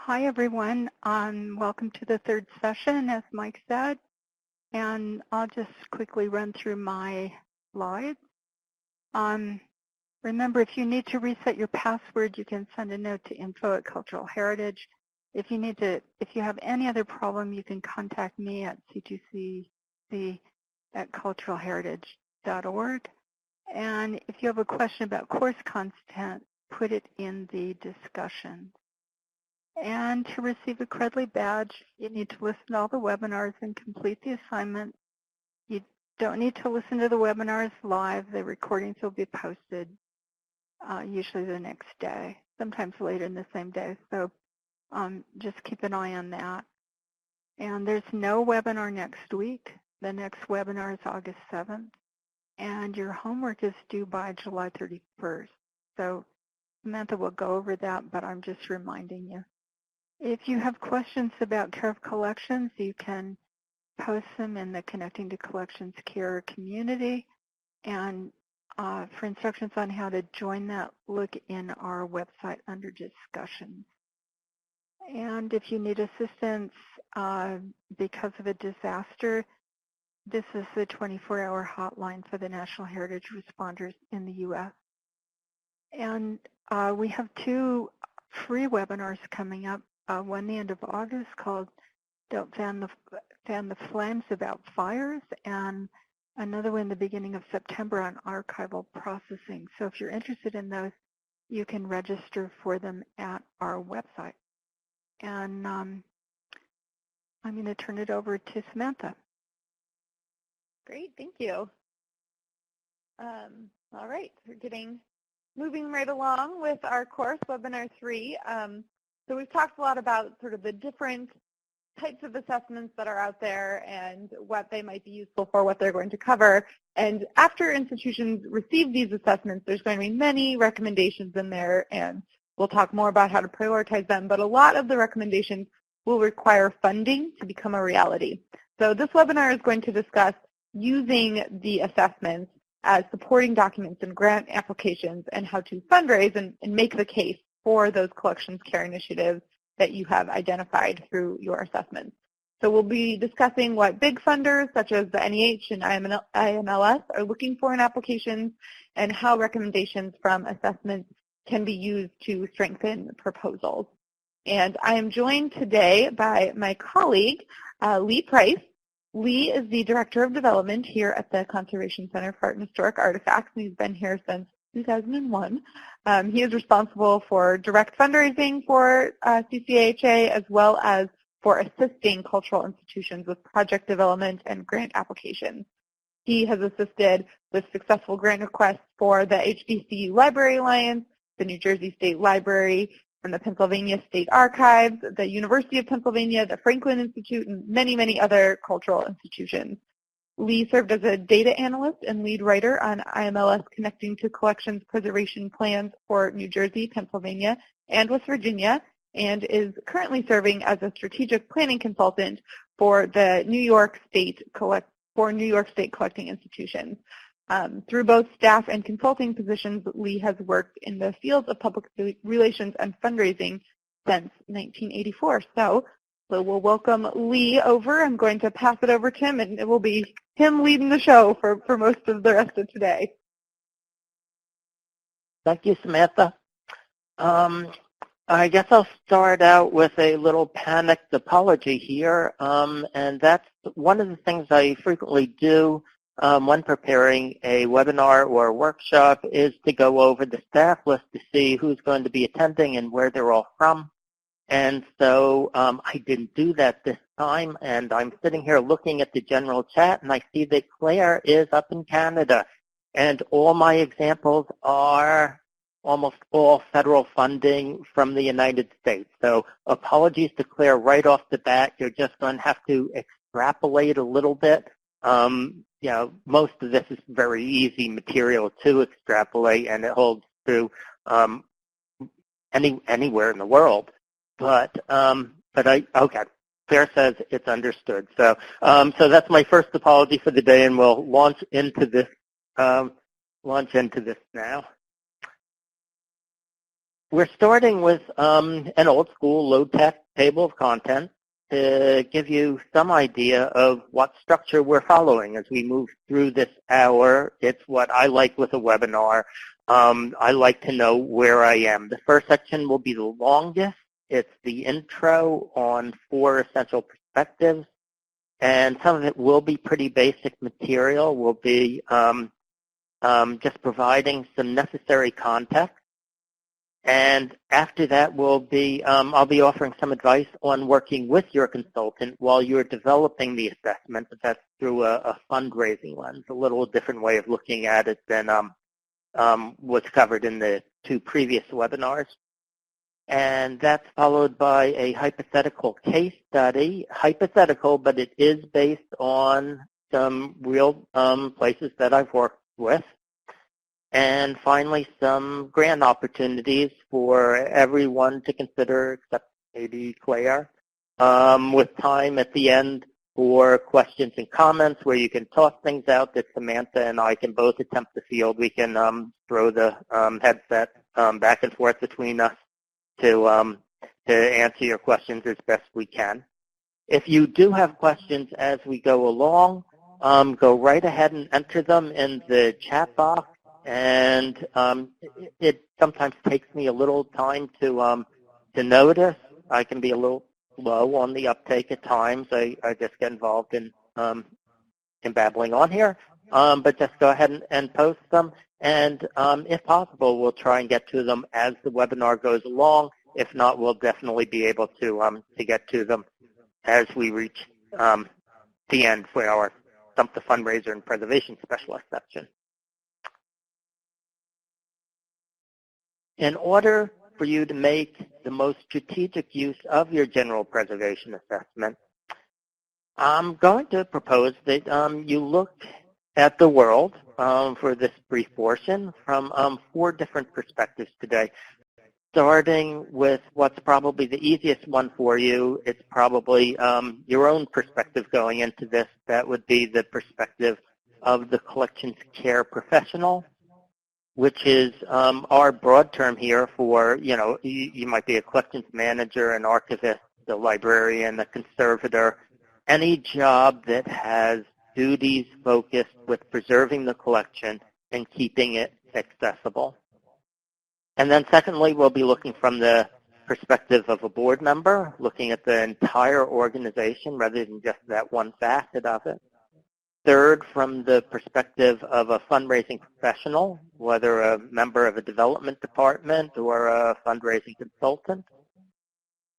Hi, everyone. Welcome to the third session, as Mike said. And I'll just quickly run through my slides. Remember, if you need to reset your password, you can send a note to info@Cultural Heritage. If you have any other problem, you can contact me at C2C@culturalheritage.org. And if you have a question about course content, put it in the discussion. And to receive a Credly badge, you need to listen to all the webinars and complete the assignment. You don't need to listen to the webinars live. The recordings will be posted usually the next day, sometimes later in the same day. So just keep an eye on that. And there's no webinar next week. The next webinar is August 7th. And your homework is due by July 31st. So Samantha will go over that, but I'm just reminding you. If you have questions about care of collections, you can post them in the Connecting to Collections Care community. And for instructions on how to join that, look in our website under discussions. And if you need assistance because of a disaster, this is the 24-hour hotline for the National Heritage Responders in the U.S. And we have two free webinars coming up. One the end of August called Don't Fan the Flames About Fires, and another one the beginning of September on archival processing. So if you're interested in those, you can register for them at our website. And I'm going to turn it over to Samantha. Great, thank you. All right, we're moving right along with our course, Webinar 3. So we've talked a lot about sort of the different types of assessments that are out there and what they might be useful for, what they're going to cover. And after institutions receive these assessments, there's going to be many recommendations in there, and we'll talk more about how to prioritize them. But a lot of the recommendations will require funding to become a reality. So this webinar is going to discuss using the assessments as supporting documents in grant applications and how to fundraise and make the case for those collections care initiatives that you have identified through your assessments. So we'll be discussing what big funders such as the NEH and IMLS are looking for in applications and how recommendations from assessments can be used to strengthen proposals. And I am joined today by my colleague, Lee Price. Lee is the Director of Development here at the Conservation Center for Art and Historic Artifacts, and he's been here since 2001. He is responsible for direct fundraising for CCAHA as well as for assisting cultural institutions with project development and grant applications. He has assisted with successful grant requests for the HBCU Library Alliance, the New Jersey State Library, and the Pennsylvania State Archives, the University of Pennsylvania, the Franklin Institute, and many, many other cultural institutions. Lee served as a data analyst and lead writer on IMLS Connecting to Collections Preservation Plans for New Jersey, Pennsylvania, and West Virginia, and is currently serving as a strategic planning consultant for the New York State collecting institutions. Through both staff and consulting positions, Lee has worked in the fields of public relations and fundraising since 1984. So we'll welcome Lee over. I'm going to pass it over to him, and it will be him leading the show for most of the rest of today. Thank you, Samantha. I guess I'll start out with a little panicked apology here, and that's one of the things I frequently do when preparing a webinar or a workshop is to go over the staff list to see who's going to be attending and where they're all from. And so I didn't do that this time, and I'm sitting here looking at the general chat, and I see that Claire is up in Canada. And all my examples are almost all federal funding from the United States. So apologies to Claire right off the bat. You're just going to have to extrapolate a little bit. You know, most of this is very easy material to extrapolate, and it holds true anywhere in the world. But okay, Claire says it's understood. So that's my first apology for the day, and we'll launch into this now. we're starting with an old school low-tech table of contents to give you some idea of what structure we're following as we move through this hour. It's what I like with a webinar. I like to know where I am. The first section will be the longest. It's the intro on 4 essential perspectives, and some of it will be pretty basic material. We'll be just providing some necessary context. And after that, I'll be offering some advice on working with your consultant while you're developing the assessment, but that's through a fundraising lens, a little different way of looking at it than was covered in the 2 previous webinars. And that's followed by a hypothetical case study. Hypothetical, but it is based on some real places that I've worked with. And finally, some grant opportunities for everyone to consider, except maybe Claire, with time at the end for questions and comments where you can toss things out that Samantha and I can both attempt to field. We can throw the headset back and forth between us to answer your questions as best we can. If you do have questions as we go along, go right ahead and enter them in the chat box. And it sometimes takes me a little time to notice. I can be a little slow on the uptake at times. I just get involved in babbling on here. But just go ahead and post them. And if possible, we'll try and get to them as the webinar goes along. If not, we'll definitely be able to get to them as we reach the end for our Stump the Fundraiser and Preservation Specialist section. In order for you to make the most strategic use of your general preservation assessment, I'm going to propose that you look at the world for this brief portion from 4 different perspectives today. Starting with what's probably the easiest one for you, it's probably your own perspective going into this. That would be the perspective of the collections care professional, which is our broad term here for, you might be a collections manager, an archivist, a librarian, a conservator, any job that has duties focused with preserving the collection and keeping it accessible. And then secondly, we'll be looking from the perspective of a board member, looking at the entire organization rather than just that one facet of it. Third, from the perspective of a fundraising professional, whether a member of a development department or a fundraising consultant.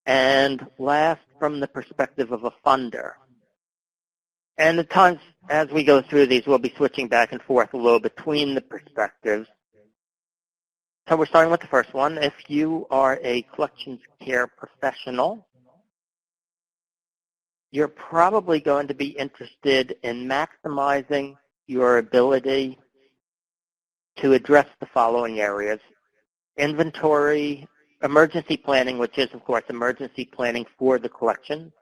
And last, from the perspective of a funder. And at times, as we go through these, we'll be switching back and forth a little between the perspectives. So we're starting with the first one. If you are a collections care professional, you're probably going to be interested in maximizing your ability to address the following areas: inventory, emergency planning, which is, of course, emergency planning for the collection,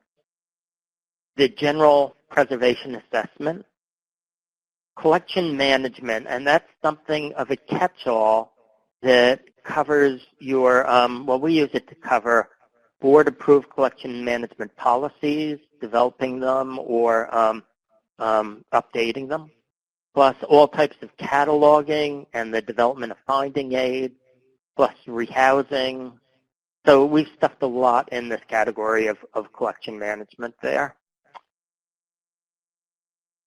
the general preservation assessment, collection management, and that's something of a catch-all that covers your, we use it to cover board-approved collection management policies, developing them or updating them, plus all types of cataloging and the development of finding aids, plus rehousing. So we've stuffed a lot in this category of collection management there.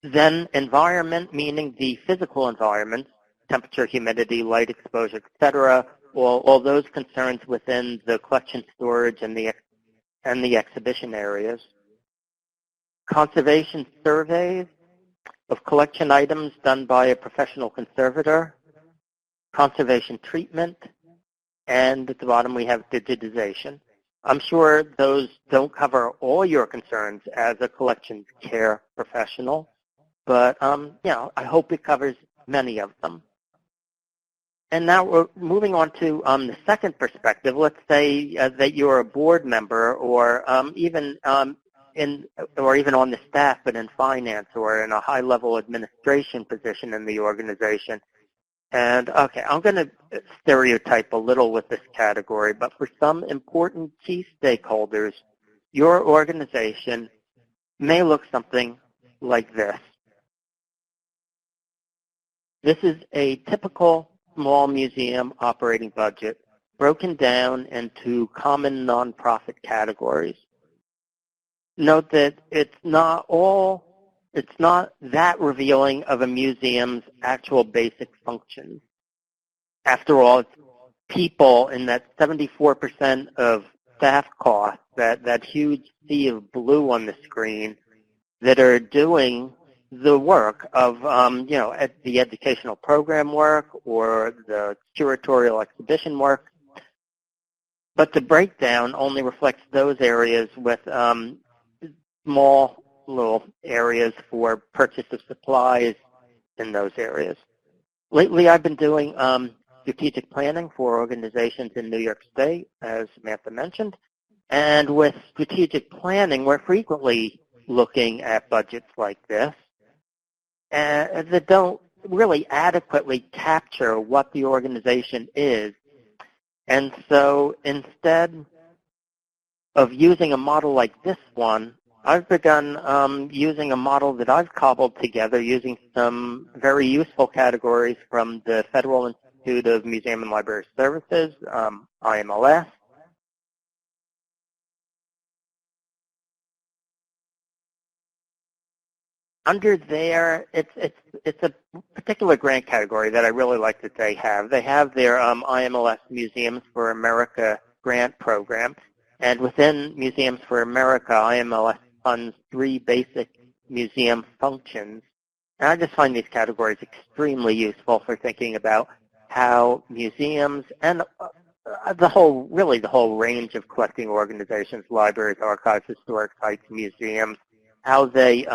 Then environment, meaning the physical environment, temperature, humidity, light exposure, etc., all those concerns within the collection storage and the exhibition areas. Conservation surveys of collection items done by a professional conservator, conservation treatment, and at the bottom we have digitization. I'm sure those don't cover all your concerns as a collections care professional, but I hope it covers many of them. And now we're moving on to the second perspective. Let's say that you're a board member, or even on the staff, but in finance or in a high-level administration position in the organization, And okay, I'm going to stereotype a little with this category, but for some important key stakeholders, your organization may look something like this. This is a typical small museum operating budget broken down into common nonprofit categories. Note that it's not that revealing of a museum's actual basic functions. After all, it's people in that 74% of staff costs, that huge sea of blue on the screen, that are doing the work of, the educational program work or the curatorial exhibition work. But the breakdown only reflects those areas with small little areas for purchase of supplies in those areas. Lately, I've been doing strategic planning for organizations in New York State, as Samantha mentioned. And with strategic planning, we're frequently looking at budgets like this that don't really adequately capture what the organization is. And so instead of using a model like this one, I've begun using a model that I've cobbled together using some very useful categories from the Federal Institute of Museum and Library Services, IMLS. Under there, it's a particular grant category that I really like that they have. They have their IMLS Museums for America grant program. And within Museums for America, IMLS funds 3 basic museum functions. And I just find these categories extremely useful for thinking about how museums and the whole range of collecting organizations, libraries, archives, historic sites, museums, how they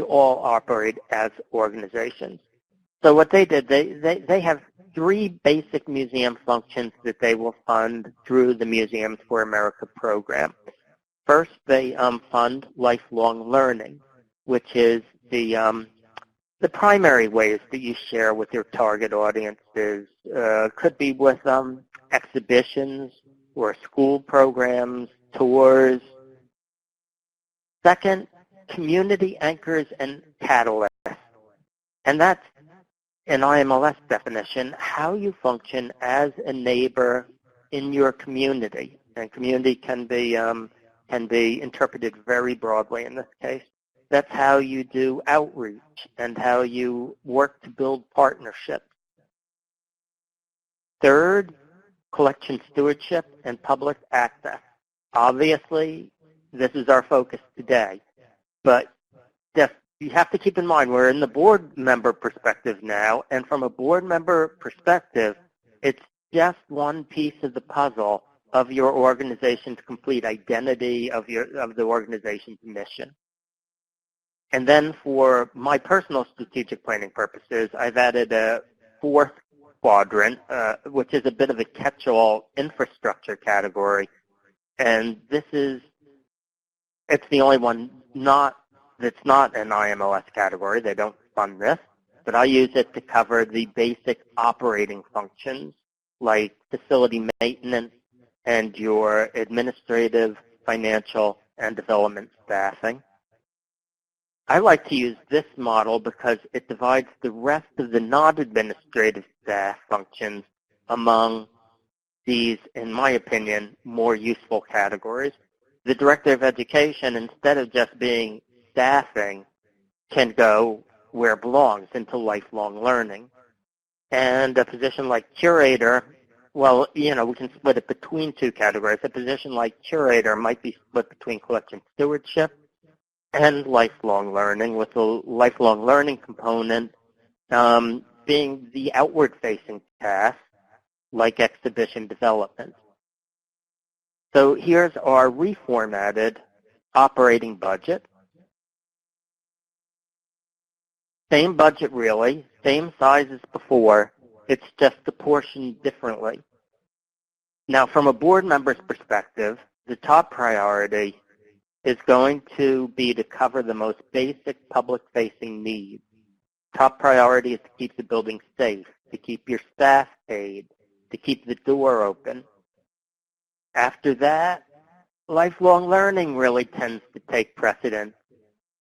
all operate as organizations. So what they did, they have 3 basic museum functions that they will fund through the Museums for America program. First, they fund lifelong learning, which is the primary ways that you share with your target audiences. Could be with exhibitions or school programs, tours. Second, community anchors and catalysts. And that's an IMLS definition, how you function as a neighbor in your community. And community can be interpreted very broadly in this case. That's how you do outreach and how you work to build partnerships. Third, collection stewardship and public access. Obviously, this is our focus today. But you have to keep in mind, we're in the board member perspective now, and from a board member perspective, it's just one piece of the puzzle of your organization's complete identity, of the organization's mission. And then for my personal strategic planning purposes, I've added a 4th quadrant, which is a bit of a catch-all infrastructure category. And it's the only one that's not an IMLS category. They don't fund this, but I use it to cover the basic operating functions like facility maintenance and your administrative, financial, and development staffing. I like to use this model because it divides the rest of the non-administrative staff functions among these, in my opinion, more useful categories. The Director of Education, instead of just being staffing, can go where it belongs, into lifelong learning. And a position like curator, well, we can split it between 2 categories. A position like curator might be split between collection stewardship and lifelong learning, with the lifelong learning component being the outward-facing task, like exhibition development. So here's our reformatted operating budget. Same budget, really, same size as before. It's just apportioned differently. Now, from a board member's perspective, the top priority is going to be to cover the most basic public-facing needs. Top priority is to keep the building safe, to keep your staff paid, to keep the door open. After that, lifelong learning really tends to take precedence.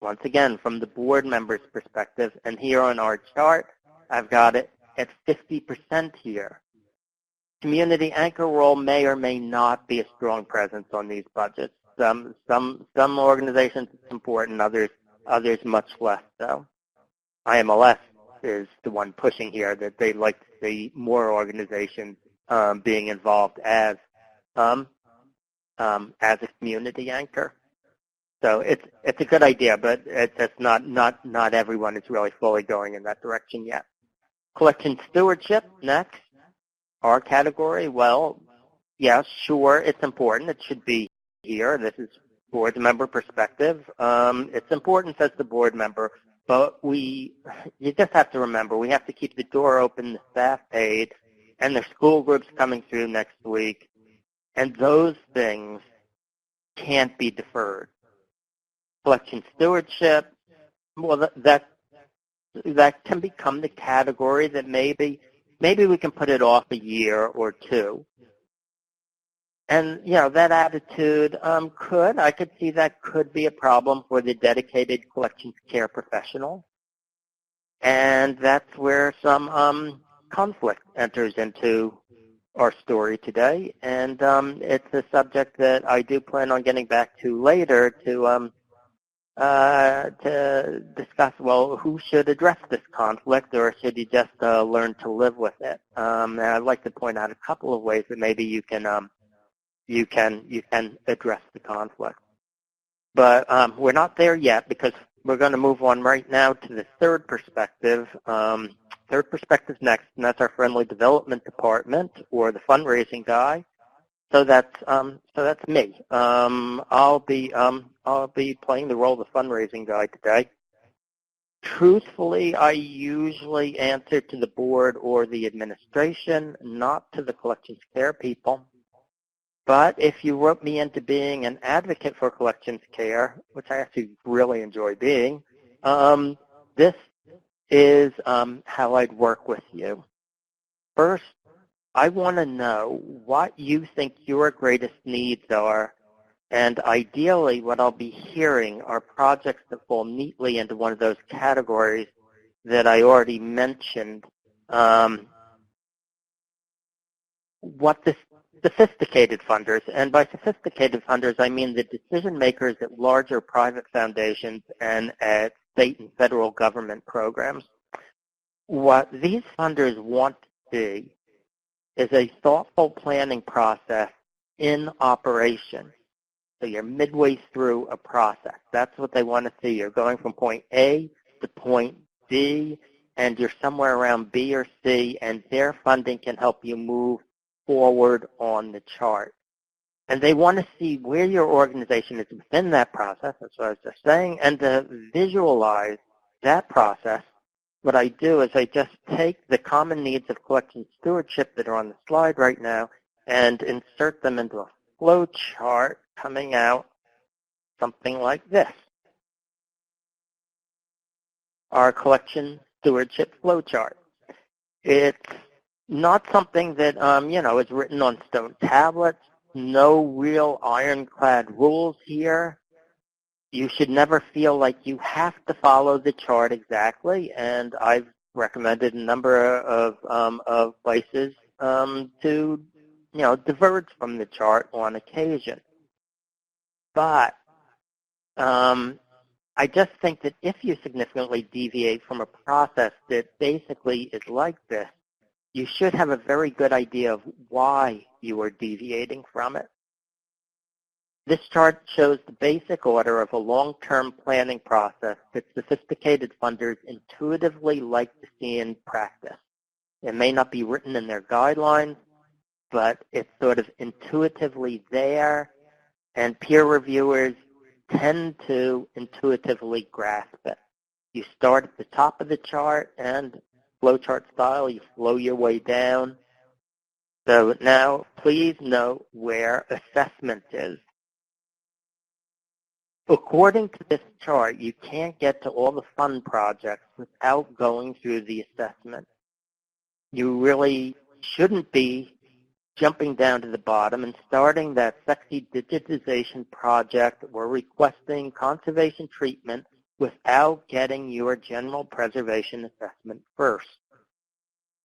Once again, from the board member's perspective, and here on our chart, I've got it at 50% here. Community anchor role may or may not be a strong presence on these budgets. Some organizations it's important, others much less so. IMLS is the one pushing here that they'd like to see more organizations being involved as a community anchor. So it's a good idea, but it's not everyone is really fully going in that direction yet. Collection stewardship next. Our category, well, yes, sure, it's important. It should be here. This is board member perspective. It's important, says the board member, but you just have to remember, we have to keep the door open, the staff paid, and there's school groups coming through next week, and those things can't be deferred. Collection stewardship, well, that can become the category that maybe we can put it off a year or two. And, that attitude I could see that could be a problem for the dedicated collections care professional. And that's where some conflict enters into our story today. And it's a subject that I do plan on getting back to later to discuss, well, who should address this conflict, or should you just learn to live with it? And I'd like to point out a couple of ways that maybe you can address the conflict. But we're not there yet, because we're going to move on right now to the third perspective. Third perspective next, and that's our friendly development department, or the fundraising guy. So that's me. I'll be playing the role of the fundraising guy today. Truthfully, I usually answer to the board or the administration, not to the collections care people. But if you wrote me into being an advocate for collections care, which I actually really enjoy being, this is how I'd work with you. First, I want to know what you think your greatest needs are, and ideally what I'll be hearing are projects that fall neatly into one of those categories that I already mentioned. What the sophisticated funders, and by sophisticated funders I mean the decision makers at larger private foundations and at state and federal government programs. What these funders want to see is a thoughtful planning process in operation. So you're midway through a process. That's what they want to see. You're going from point A to point B, and you're somewhere around B or C, and their funding can help you move forward on the chart. And they want to see where your organization is within that process, that's what I was just saying, and to visualize that process. What I do is I just take the common needs of collection stewardship that are on the slide right now and insert them into a flow chart coming out something like this. Our collection stewardship flow chart. It's not something that, is written on stone tablets. No real ironclad rules here. You should never feel like you have to follow the chart exactly, and I've recommended a number of places to, diverge from the chart on occasion. But I just think that if you significantly deviate from a process that basically is like this, you should have a very good idea of why you are deviating from it. This chart shows the basic order of a long-term planning process that sophisticated funders intuitively like to see in practice. It may not be written in their guidelines, but it's sort of intuitively there, and peer reviewers tend to intuitively grasp it. You start at the top of the chart, and flowchart style, you flow your way down. So now please note where assessment is. according to this chart, you can't get to all the fund projects without going through the assessment. You really shouldn't be jumping down to the bottom and starting that sexy digitization project or requesting conservation treatment without getting your general preservation assessment first.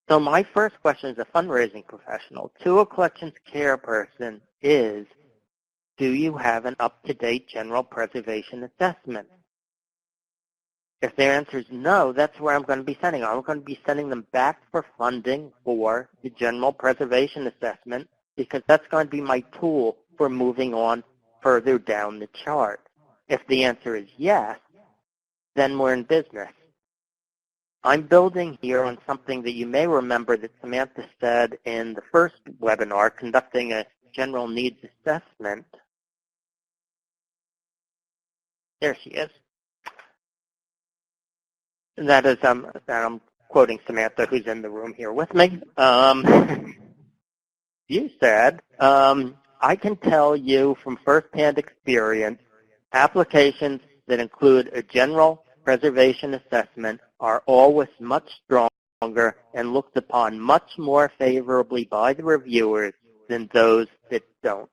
So my first question as a fundraising professional to a collections care person is, do you have an up-to-date general preservation assessment? If their answer is no, that's where I'm going to be sending them. I'm going to be sending them back for funding for the general preservation assessment because that's going to be my tool for moving on further down the chart. If the answer is yes, then we're in business. I'm building here on something that you may remember that Samantha said in the first webinar, conducting a general needs assessment. There she is. And that is, I'm quoting Samantha, who's in the room here with me. You said, I can tell you from firsthand experience, applications that include a general preservation assessment are always much stronger and looked upon much more favorably by the reviewers than those that don't.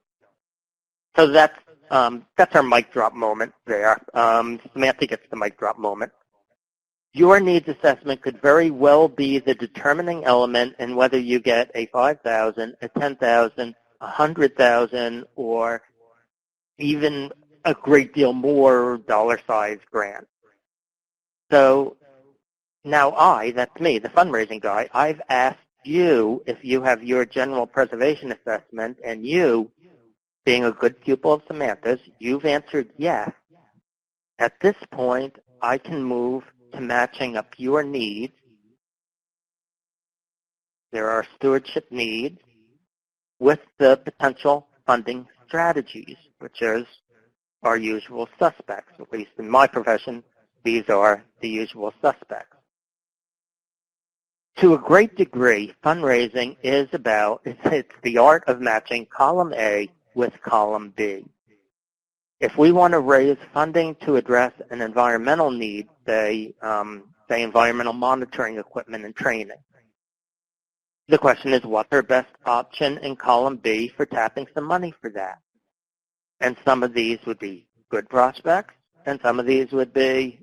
So that's our mic drop moment there. Samantha gets the mic drop moment. Your needs assessment could very well be the determining element in whether you get a $5,000, a $10,000, a $100,000, or even a great deal more dollar-sized grant. So now that's me, the fundraising guy, I've asked you if you have your general preservation assessment, and you, being a good pupil of Samantha's, you've answered yes. At this point, I can move to matching up your needs. There are stewardship needs with the potential funding strategies, which is our usual suspects. At least in my profession, these are the usual suspects. To a great degree, fundraising is it's the art of matching column A with column B. If we want to raise funding to address an environmental need, say environmental monitoring equipment and training, the question is, what's our best option in column B for tapping some money for that? And some of these would be good prospects, and some of these would be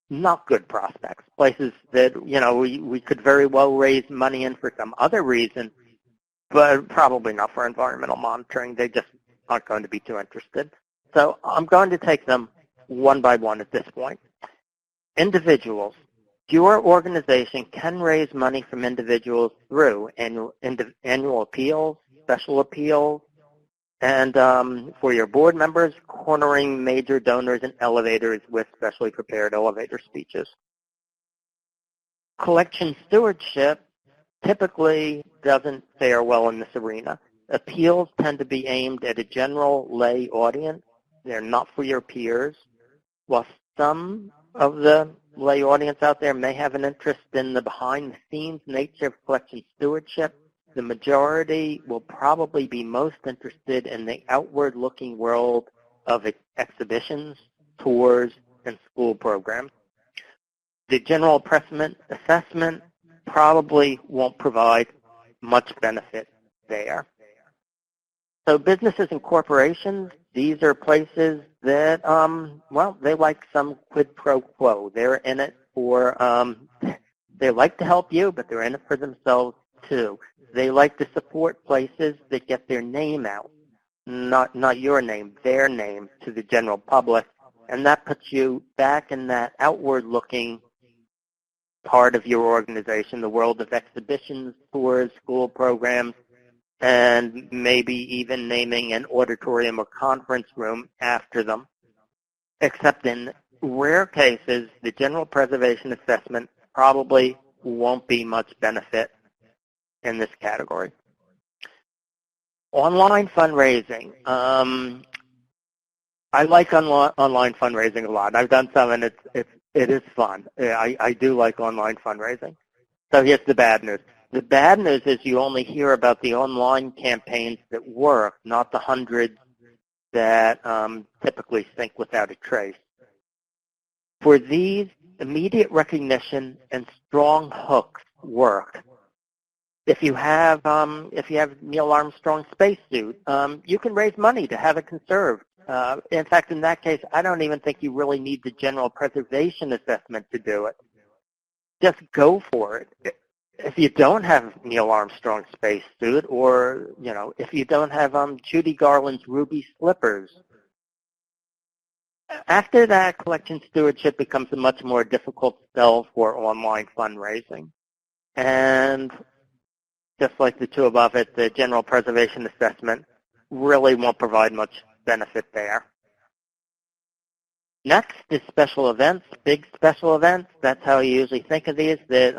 not good prospects, places that, we could very well raise money in for some other reason, but probably not for environmental monitoring. They just aren't going to be too interested. So I'm going to take them one by one at this point. Individuals. Your organization can raise money from individuals through annual appeals, special appeals, and for your board members, cornering major donors and elevators with specially prepared elevator speeches. Collection stewardship typically doesn't fare well in this arena. Appeals tend to be aimed at a general lay audience. They're not for your peers. While some of the lay audience out there may have an interest in the behind-the-scenes nature of collection stewardship, the majority will probably be most interested in the outward-looking world of exhibitions, tours, and school programs. The general assessment probably won't provide much benefit there. So businesses and corporations, these are places that, they like some quid pro quo. They're in it for, they like to help you, but they're in it for themselves too. They like to support places that get their name out, not your name, their name to the general public, and that puts you back in that outward-looking part of your organization, the world of exhibitions, tours, school programs, and maybe even naming an auditorium or conference room after them. Except in rare cases, the general preservation assessment probably won't be much benefit in this category. Online fundraising. I like online fundraising a lot. I've done some, and it is fun. I do like online fundraising. So here's the bad news. The bad news is you only hear about the online campaigns that work, not the hundreds that typically sync without a trace. For these, immediate recognition and strong hooks work. If you have Neil Armstrong's spacesuit, you can raise money to have it conserved. In fact, in that case, I don't even think you really need the general preservation assessment to do it. Just go for it. If you don't have Neil Armstrong's spacesuit, or if you don't have Judy Garland's ruby slippers, after that, collection stewardship becomes a much more difficult sell for online fundraising. And just like the two above it, the general preservation assessment really won't provide much benefit there. Next is special events, big special events. That's how you usually think of these, that,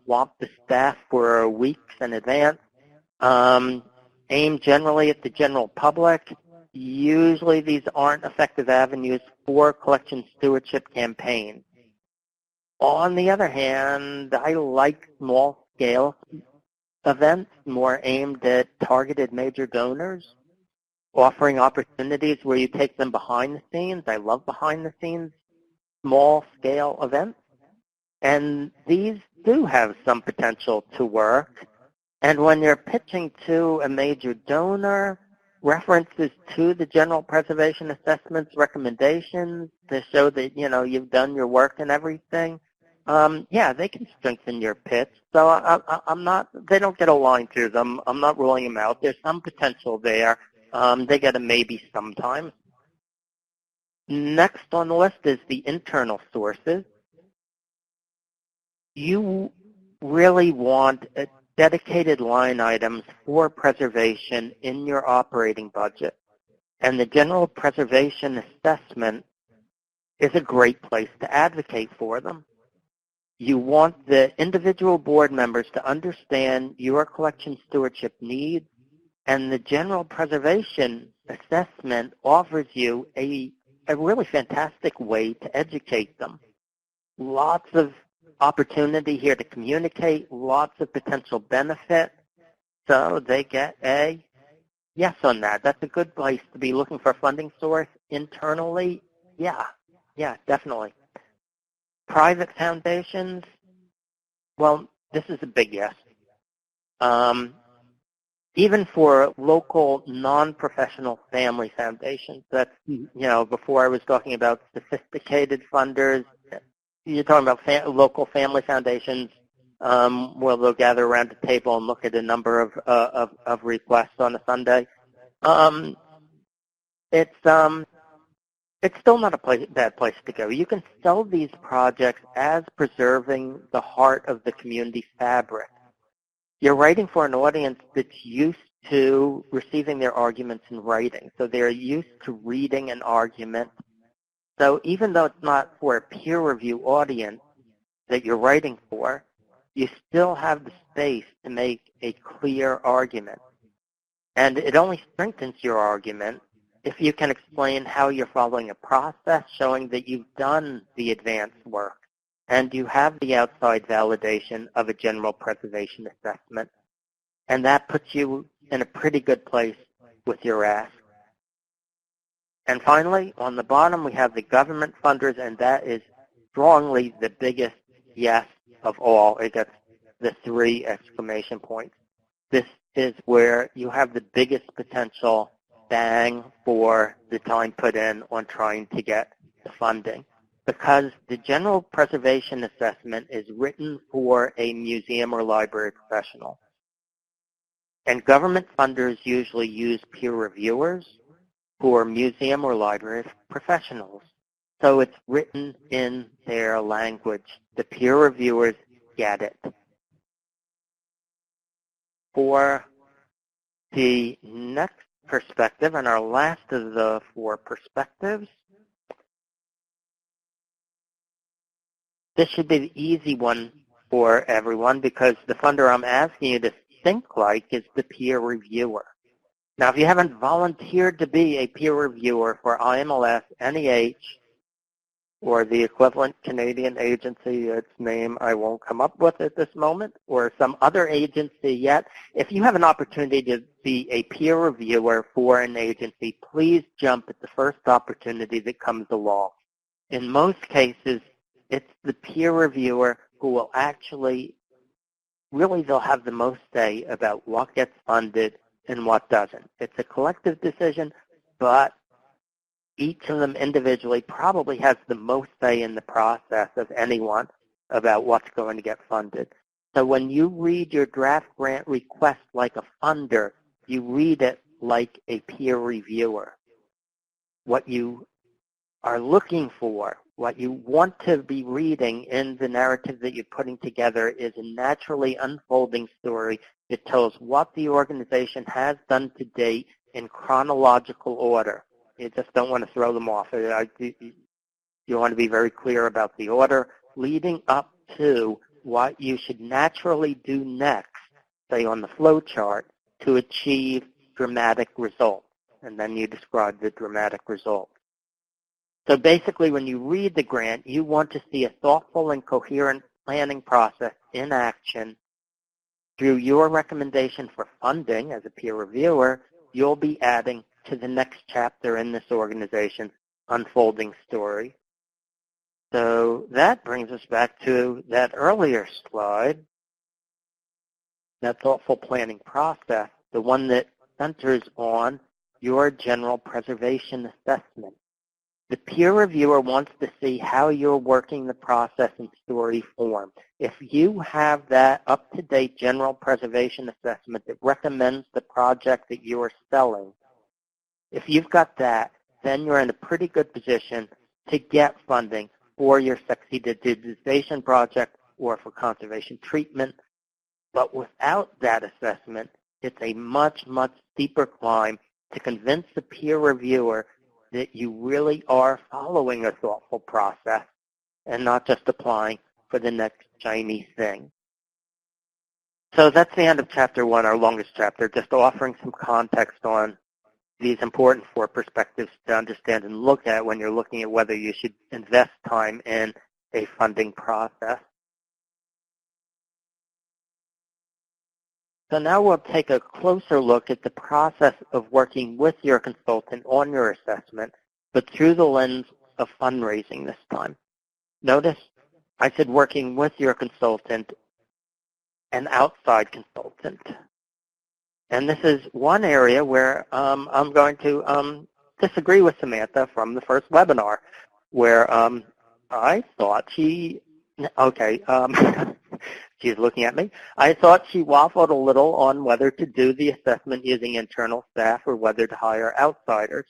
swamp the staff for weeks in advance. Aimed generally at the general public. Usually these aren't effective avenues for collection stewardship campaigns. On the other hand, I like small-scale events more aimed at targeted major donors, offering opportunities where you take them behind the scenes. I love behind-the-scenes small-scale events. And these do have some potential to work. And when you're pitching to a major donor, references to the general preservation assessment's recommendations to show that, you've done your work and everything, they can strengthen your pitch. So they don't get a line through them. I'm not ruling them out. There's some potential there. They get a maybe sometimes. Next on the list is the internal sources. You really want dedicated line items for preservation in your operating budget. And the general preservation assessment is a great place to advocate for them. You want the individual board members to understand your collection stewardship needs, and the general preservation assessment offers you a really fantastic way to educate them. Lots of opportunity here to communicate, lots of potential benefit, so they get a yes on that. That's a good place to be looking for a funding source internally. Yeah, definitely. Private foundations, well, this is a big yes. Even for local non-professional family foundations, that's, before I was talking about sophisticated funders, you're talking about local family foundations where they'll gather around the table and look at a number of requests on a Sunday. It's still not a bad place to go. You can sell these projects as preserving the heart of the community fabric. You're writing for an audience that's used to receiving their arguments in writing, so they're used to reading an argument. So even though it's not for a peer review audience that you're writing for, you still have the space to make a clear argument. And it only strengthens your argument if you can explain how you're following a process showing that you've done the advanced work and you have the outside validation of a general preservation assessment. And that puts you in a pretty good place with your ask. And finally, on the bottom, we have the government funders, and that is strongly the biggest yes of all. It gets the 3 exclamation points. This is where you have the biggest potential bang for the time put in on trying to get the funding, because the general preservation assessment is written for a museum or library professional. And government funders usually use peer reviewers who are museum or library professionals. So it's written in their language. The peer reviewers get it. For the next perspective, and our last of the 4 perspectives, this should be the easy one for everyone, because the funder I'm asking you to think like is the peer reviewer. Now, if you haven't volunteered to be a peer reviewer for IMLS, NEH, or the equivalent Canadian agency, its name I won't come up with at this moment, or some other agency yet. If you have an opportunity to be a peer reviewer for an agency, please jump at the first opportunity that comes along. In most cases, it's the peer reviewer who will actually, really they'll have the most say about what gets funded and what doesn't. It's a collective decision, but each of them individually probably has the most say in the process of anyone about what's going to get funded. So when you read your draft grant request like a funder, you read it like a peer reviewer. What you are looking for, what you want to be reading in the narrative that you're putting together is a naturally unfolding story that tells what the organization has done to date in chronological order. You just don't want to throw them off. You want to be very clear about the order leading up to what you should naturally do next, say on the flow chart, to achieve dramatic results. And then you describe the dramatic results. So basically, when you read the grant, you want to see a thoughtful and coherent planning process in action. Through your recommendation for funding as a peer reviewer, you'll be adding to the next chapter in this organization's unfolding story. So that brings us back to that earlier slide, that thoughtful planning process, the one that centers on your general preservation assessment. The peer reviewer wants to see how you're working the process in story form. If you have that up-to-date general preservation assessment that recommends the project that you are selling, if you've got that, then you're in a pretty good position to get funding for your succeeditization project or for conservation treatment. But without that assessment, it's a much, much steeper climb to convince the peer reviewer that you really are following a thoughtful process and not just applying for the next shiny thing. So that's the end of Chapter 1, our longest chapter, just offering some context on these important four perspectives to understand and look at when you're looking at whether you should invest time in a funding process. So now we'll take a closer look at the process of working with your consultant on your assessment, but through the lens of fundraising this time. Notice I said working with your consultant, an outside consultant. And this is one area where I'm going to disagree with Samantha from the first webinar, where I thought she, she's looking at me. I thought she waffled a little on whether to do the assessment using internal staff or whether to hire outsiders.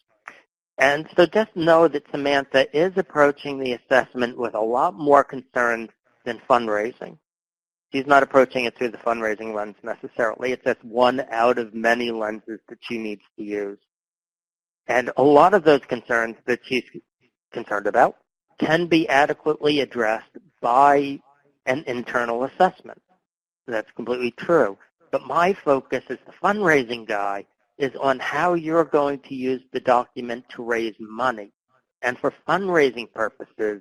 And so just know that Samantha is approaching the assessment with a lot more concerns than fundraising. She's not approaching it through the fundraising lens necessarily. It's just one out of many lenses that she needs to use. And a lot of those concerns that she's concerned about can be adequately addressed by an internal assessment. That's completely true. But my focus as the fundraising guy is on how you're going to use the document to raise money. And for fundraising purposes,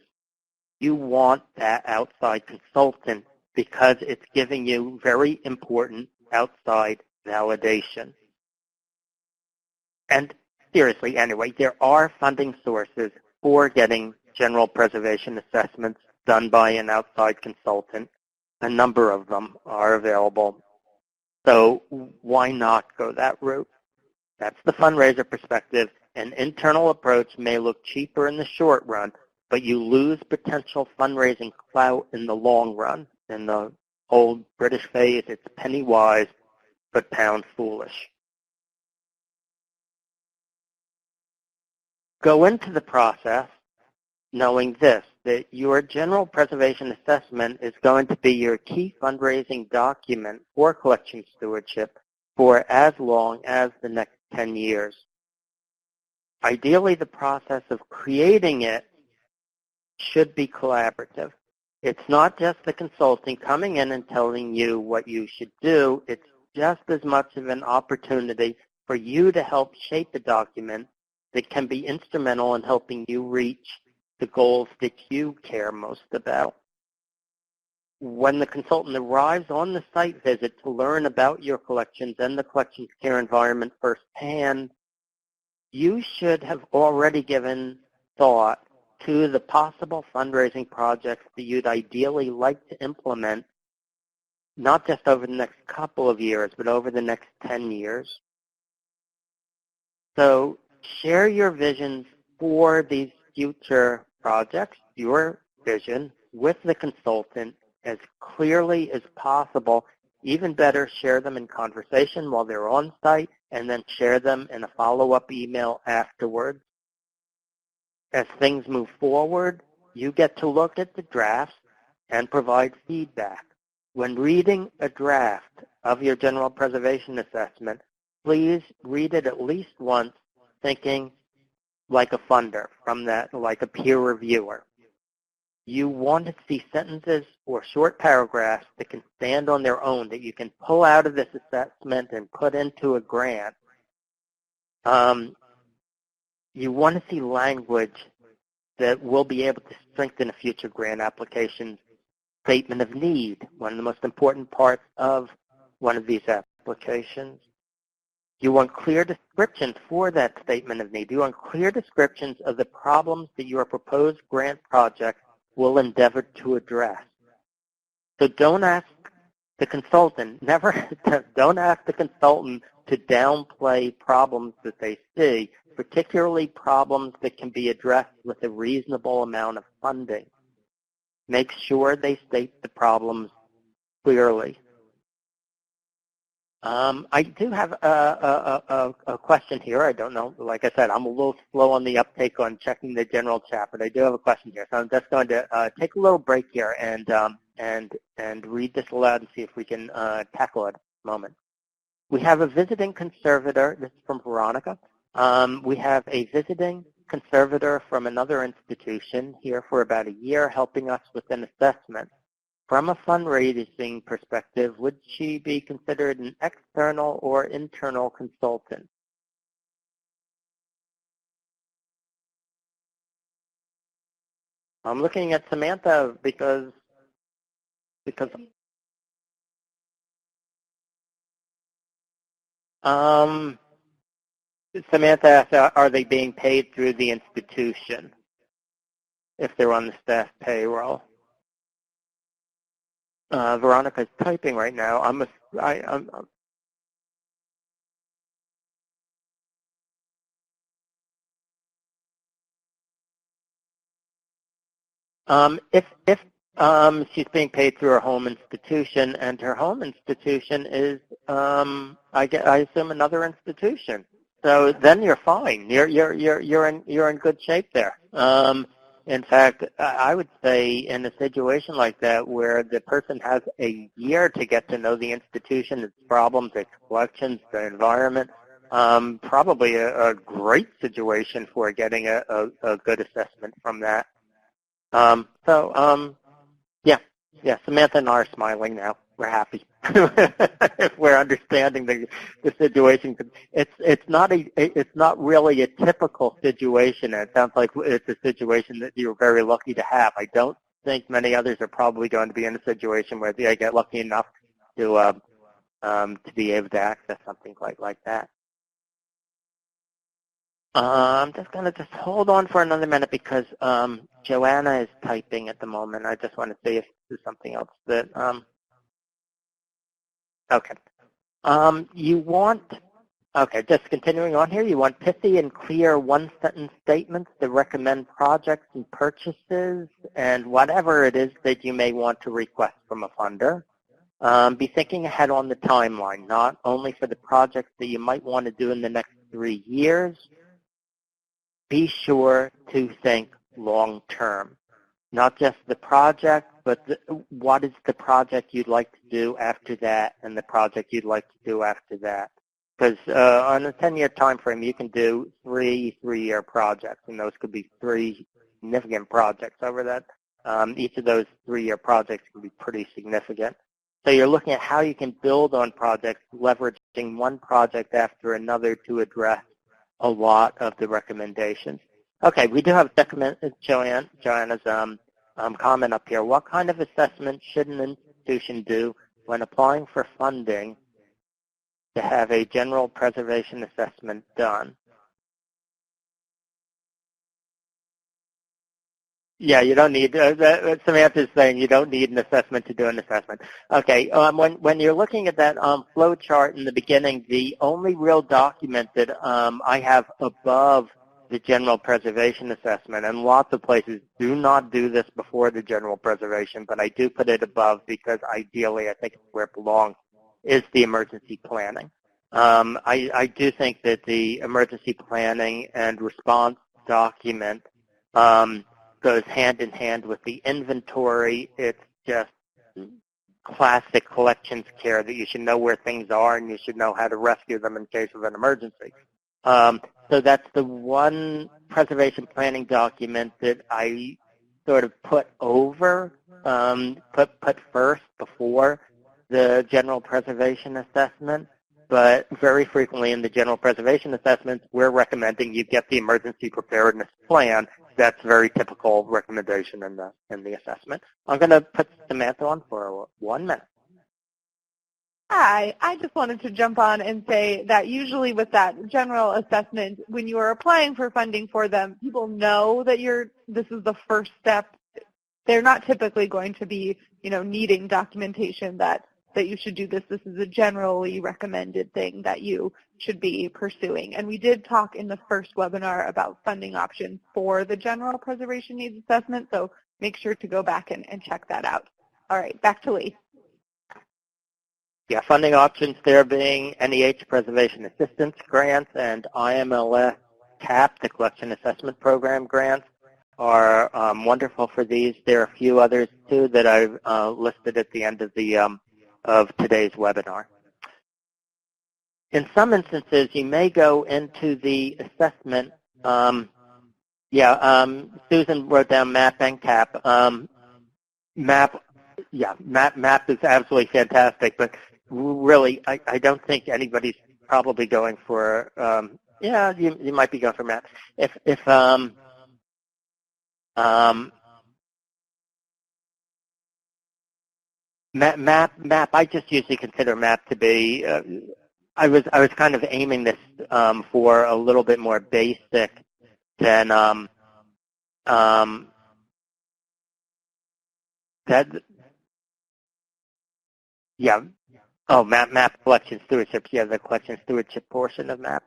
you want that outside consultant because it's giving you very important outside validation. And seriously, anyway, there are funding sources for getting general preservation assessments done by an outside consultant. A number of them are available. So why not go that route? That's the fundraiser perspective. An internal approach may look cheaper in the short run, but you lose potential fundraising clout in the long run. In the old British phrase, it's penny wise, but pound foolish. Go into the process knowing this, that your general preservation assessment is going to be your key fundraising document for collection stewardship for as long as the next 10 years. Ideally, the process of creating it should be collaborative. It's not just the consulting coming in and telling you what you should do. It's just as much of an opportunity for you to help shape a document that can be instrumental in helping you reach the goals that you care most about. When the consultant arrives on the site visit to learn about your collections and the collections care environment firsthand, you should have already given thought to the possible fundraising projects that you'd ideally like to implement, not just over the next couple of years, but over the next 10 years. So share your visions for these future projects, your vision, with the consultant as clearly as possible. Even better, share them in conversation while they're on site, and then share them in a follow-up email afterwards. As things move forward, you get to look at the drafts and provide feedback. When reading a draft of your general preservation assessment, please read it at least once, thinking like a funder, from that, like a peer reviewer. You want to see sentences or short paragraphs that can stand on their own, that you can pull out of this assessment and put into a grant. You want to see language that will be able to strengthen a future grant application's statement of need, one of the most important parts of one of these applications. You want clear descriptions for that statement of need. You want clear descriptions of the problems that your proposed grant project will endeavor to address. So don't ask the consultant, don't ask the consultant to downplay problems that they see, particularly problems that can be addressed with a reasonable amount of funding. Make sure they state the problems clearly. I do have a question here. I don't know. Like I said, I'm a little slow on the uptake on checking the general chat, but I do have a question here. So I'm just going to take a little break here and read this aloud and see if we can tackle it in a moment. We have a visiting conservator. This is from Veronica. We have a visiting conservator from another institution here for about a year helping us with an assessment. From a fundraising perspective, would she be considered an external or internal consultant? I'm looking at Samantha because Samantha asked, are they being paid through the institution if they're on the staff payroll? Veronica's typing right now. If she's being paid through her home institution, and her home institution is, I assume, another institution. So then you're fine. You're in good shape there. In fact, I would say in a situation like that where the person has a year to get to know the institution, its problems, its collections, the environment, probably a great situation for getting a good assessment from that. Yeah, Samantha and I are smiling now. We're happy. If we're understanding the situation. It's not really a typical situation. It sounds like it's a situation that you're very lucky to have. I don't think many others are probably going to be in a situation where they get lucky enough to be able to access something quite like that. I'm just going to hold on for another minute because Joanna is typing at the moment. I just want to see if there's something else that, okay. Just continuing on here, you want pithy and clear one-sentence statements that recommend projects and purchases and whatever it is that you may want to request from a funder. Be thinking ahead on the timeline, not only for the projects that you might want to do in the next 3 years. Be sure to think long-term, not just the project, but what is the project you'd like to do after that and the project you'd like to do after that. Because on a 10-year time frame, you can do three-year projects, and those could be 3 significant projects over that. Each of those 3-year projects can be pretty significant. So you're looking at how you can build on projects, leveraging one project after another to address a lot of the recommendations. Okay, we do have Joanna's comment up here. What kind of assessment should an institution do when applying for funding to have a general preservation assessment done? Yeah, you don't need, Samantha's saying you don't need an assessment to do an assessment. Okay, when you're looking at that flow chart in the beginning, the only real document that I have above the general preservation assessment, and lots of places do not do this before the general preservation, but I do put it above because ideally I think it's where it belongs, is the emergency planning. I do think that the emergency planning and response document goes hand in hand with the inventory. It's just classic collections care that you should know where things are and you should know how to rescue them in case of an emergency. So that's the one preservation planning document that I sort of put over, put first before the general preservation assessment. But very frequently in the general preservation assessments, we're recommending you get the emergency preparedness plan. That's very typical recommendation in the assessment. I'm going to put Samantha on for 1 minute. Hi, I just wanted to jump on and say that usually with that general assessment, when you are applying for funding for them, people know that this is the first step. They're not typically going to be, needing documentation that you should do this. This is a generally recommended thing that you should be pursuing. And we did talk in the first webinar about funding options for the general preservation needs assessment, so make sure to go back and check that out. All right, back to Lee. Yeah, funding options there being NEH Preservation Assistance Grants and IMLS CAP, the Collection Assessment Program grants, are wonderful for these. There are a few others, too, that I've listed at the end of today's webinar. In some instances, you may go into the assessment. Susan wrote down MAP and CAP. MAP is absolutely fantastic, but really, I don't think anybody's probably going for. You might be going for MAP. MAP, I just usually consider MAP to be, I was kind of aiming this for a little bit more basic than MAP collection stewardship, the collection stewardship portion of MAP,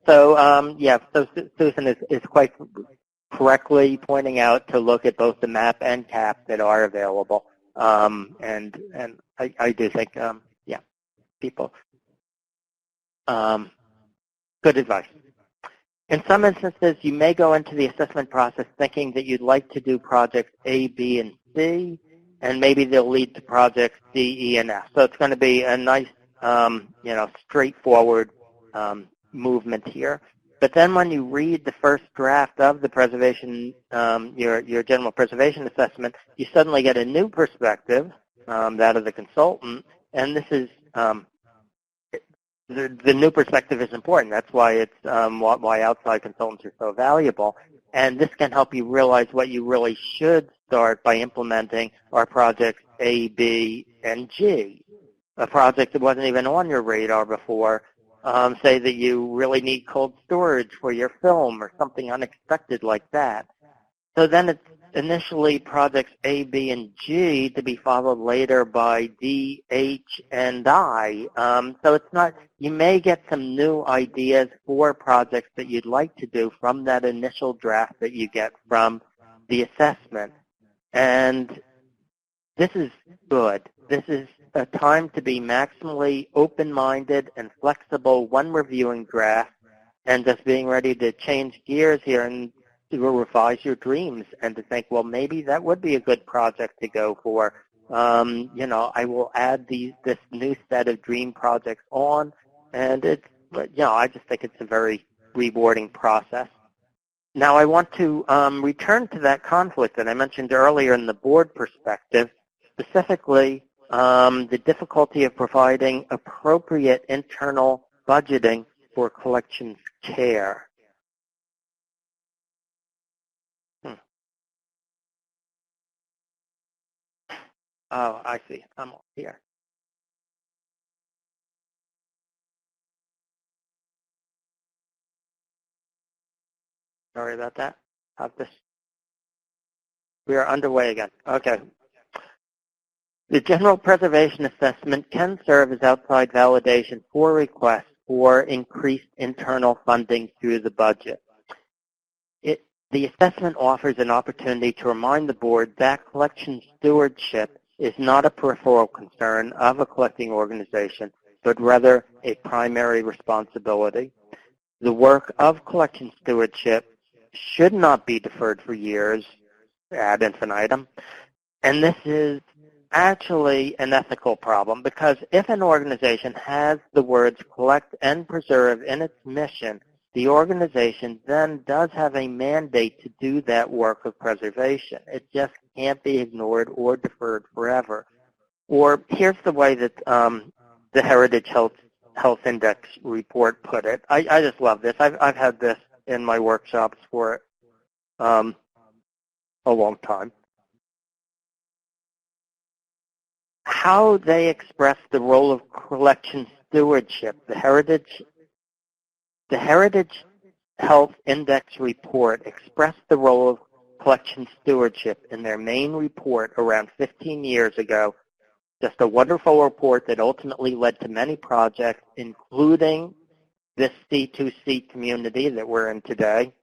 So, so Susan is quite correctly pointing out to look at both the MAP and CAP that are available. And I do think, people, good advice. In some instances, you may go into the assessment process thinking that you'd like to do projects A, B, and C, and maybe they'll lead to projects D, E, and F. So it's going to be a nice, straightforward movement here. But then when you read the first draft of the preservation, your general preservation assessment, you suddenly get a new perspective, that of the consultant, and this is, the new perspective is important. That's why it's why outside consultants are so valuable. And this can help you realize what you really should start by implementing are projects A, B, and G. A project that wasn't even on your radar before. Say that you really need cold storage for your film or something unexpected like that. So then it's initially projects A, B, and G to be followed later by D, H, and I. So it's not, you may get some new ideas for projects that you'd like to do from that initial draft that you get from the assessment. And this is good. This is a time to be maximally open-minded and flexible when reviewing drafts and just being ready to change gears here and to revise your dreams and to think, well, maybe that would be a good project to go for. I will add this new set of dream projects on, and it's, I just think it's a very rewarding process. Now, I want to return to that conflict that I mentioned earlier in the board perspective, specifically the difficulty of providing appropriate internal budgeting for collections care. Oh, I see. I'm here. Sorry about that. We are underway again. Okay. The general preservation assessment can serve as outside validation for requests for increased internal funding through the budget. The assessment offers an opportunity to remind the board that collection stewardship is not a peripheral concern of a collecting organization, but rather a primary responsibility. The work of collection stewardship should not be deferred for years ad infinitum, and this is actually an ethical problem, because if an organization has the words collect and preserve in its mission, the organization then does have a mandate to do that work of preservation. It just can't be ignored or deferred forever. Or here's the way that the Heritage Health Index report put it. I just love this. I've had this in my workshops for a long time. How they express the role of collection stewardship. The Heritage Health Index report expressed the role of collection stewardship in their main report around 15 years ago. Just a wonderful report that ultimately led to many projects, including this C2C community that we're in today.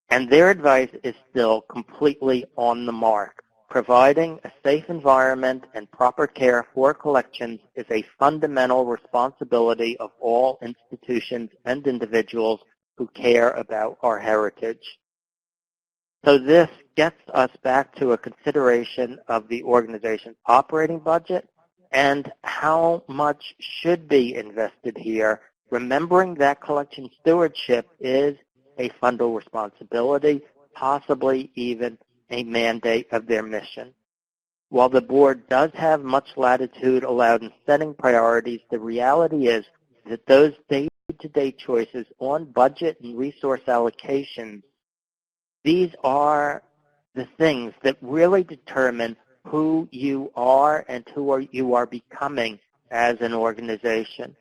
And their advice is still completely on the mark. Providing a safe environment and proper care for collections is a fundamental responsibility of all institutions and individuals who care about our heritage. So this gets us back to a consideration of the organization's operating budget and how much should be invested here, remembering that collection stewardship is a fundamental responsibility, possibly even a mandate of their mission. While the board does have much latitude allowed in setting priorities, the reality is that those day-to-day choices on budget and resource allocations, these are the things that really determine who you are and who you are becoming as an organization.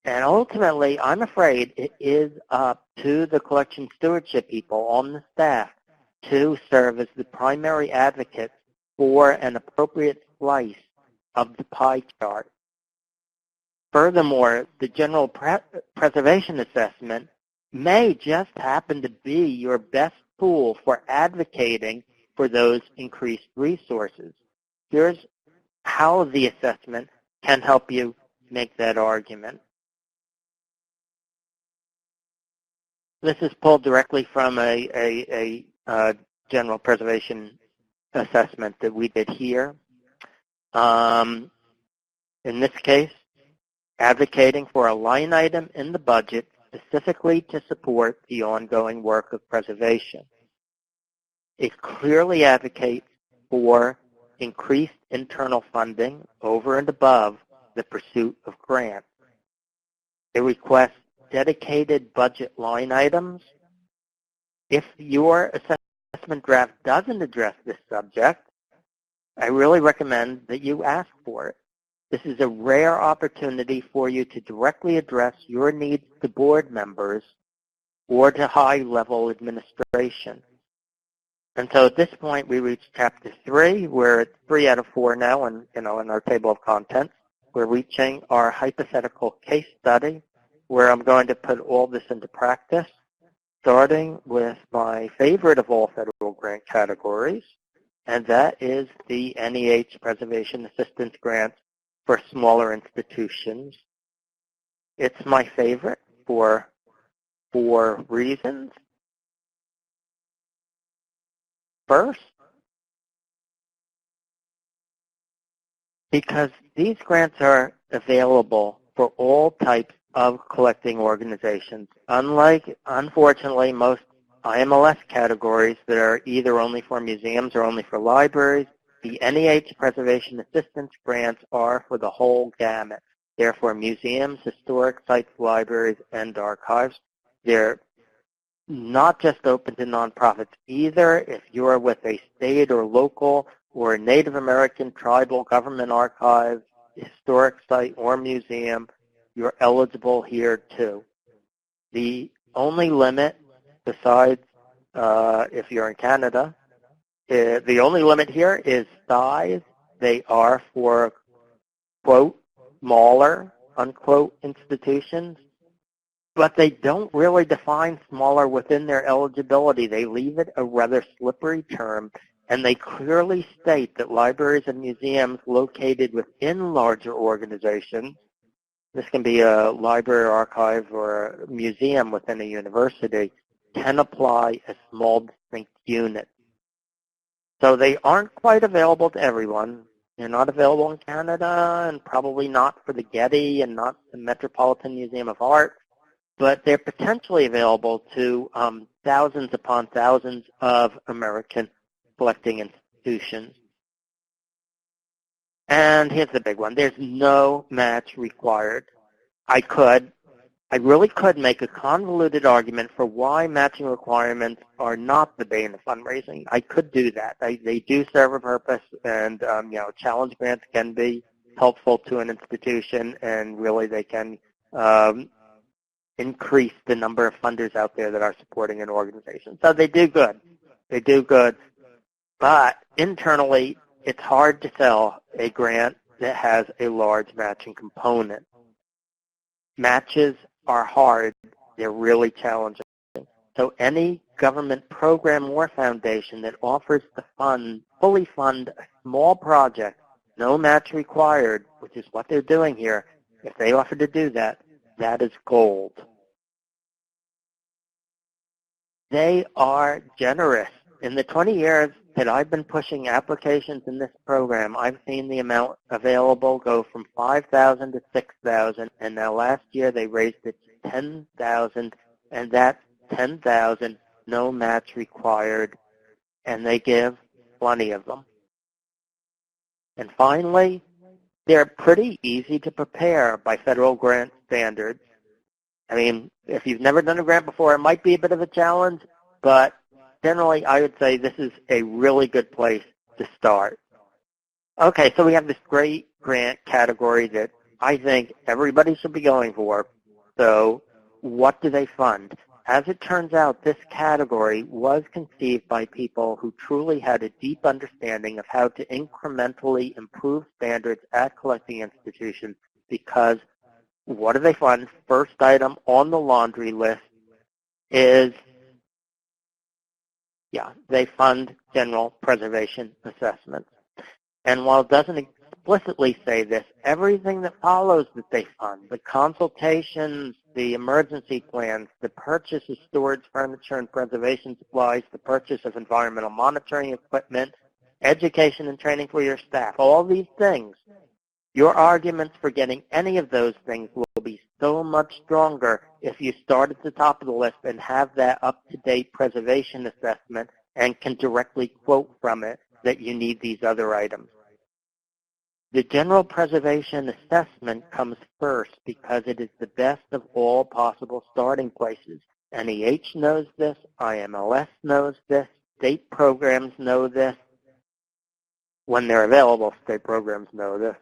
And ultimately, I'm afraid it is up to the collection stewardship people on the staff to serve as the primary advocate for an appropriate slice of the pie chart. Furthermore, the general preservation assessment may just happen to be your best tool for advocating for those increased resources. Here's how the assessment can help you make that argument. This is pulled directly from a general preservation assessment that we did here. In this case, advocating for a line item in the budget specifically to support the ongoing work of preservation. It clearly advocates for increased internal funding over and above the pursuit of grants. It requests dedicated budget line items. If your assessment draft doesn't address this subject, I really recommend that you ask for it. This is a rare opportunity for you to directly address your needs to board members or to high-level administration. And so at this point, we reach Chapter 3. We're at 3 out of 4 now in our table of contents. We're reaching our hypothetical case study, where I'm going to put all this into practice, starting with my favorite of all federal grant categories, and that is the NEH Preservation Assistance Grants for smaller institutions. It's my favorite for 4 reasons. First, because these grants are available for all types of collecting organizations, unlike, unfortunately, most IMLS categories that are either only for museums or only for libraries. The NEH Preservation Assistance Grants are for the whole gamut. They're for museums, historic sites, libraries, and archives. They're not just open to nonprofits either. If you're with a state or local or a Native American tribal government archive, historic site, or museum, you're eligible here too. The only limit, besides if you're in Canada, the only limit here is size. They are for, quote, smaller, unquote, institutions, but they don't really define smaller within their eligibility. They leave it a rather slippery term, and they clearly state that libraries and museums located within larger organizations, this can be a library, archive, or a museum within a university, can apply as small distinct units. So they aren't quite available to everyone. They're not available in Canada, and probably not for the Getty and not the Metropolitan Museum of Art, but they're potentially available to thousands upon thousands of American collecting institutions. And here's the big one. There's no match required. I really could make a convoluted argument for why matching requirements are not the bane of fundraising. I could do that. They do serve a purpose, and challenge grants can be helpful to an institution, and really they can increase the number of funders out there that are supporting an organization. So they do good. They do good. But internally, it's hard to sell a grant that has a large matching component. Matches are hard. They're really challenging. So any government program or foundation that offers to fully fund a small project, no match required, which is what they're doing here, if they offer to do that, that is gold. They are generous. In the 20 years that I've been pushing applications in this program, I've seen the amount available go from 5,000 to 6,000, and now last year they raised it to 10,000, and that's 10,000, no match required, and they give plenty of them. And finally, they're pretty easy to prepare by federal grant standards. I mean, if you've never done a grant before, it might be a bit of a challenge, but generally I would say this is a really good place to start. Okay, so we have this great grant category that I think everybody should be going for. So what do they fund? As it turns out, this category was conceived by people who truly had a deep understanding of how to incrementally improve standards at collecting institutions, because what do they fund? First item on the laundry list is, they fund general preservation assessments. And while it doesn't explicitly say this, everything that follows that they fund, the consultations, the emergency plans, the purchase of storage furniture and preservation supplies, the purchase of environmental monitoring equipment, education and training for your staff, all these things, your arguments for getting any of those things will be so much stronger if you start at the top of the list and have that up-to-date preservation assessment and can directly quote from it that you need these other items. The general preservation assessment comes first because it is the best of all possible starting places. NEH knows this, IMLS knows this, state programs know this. When they're available, state programs know this.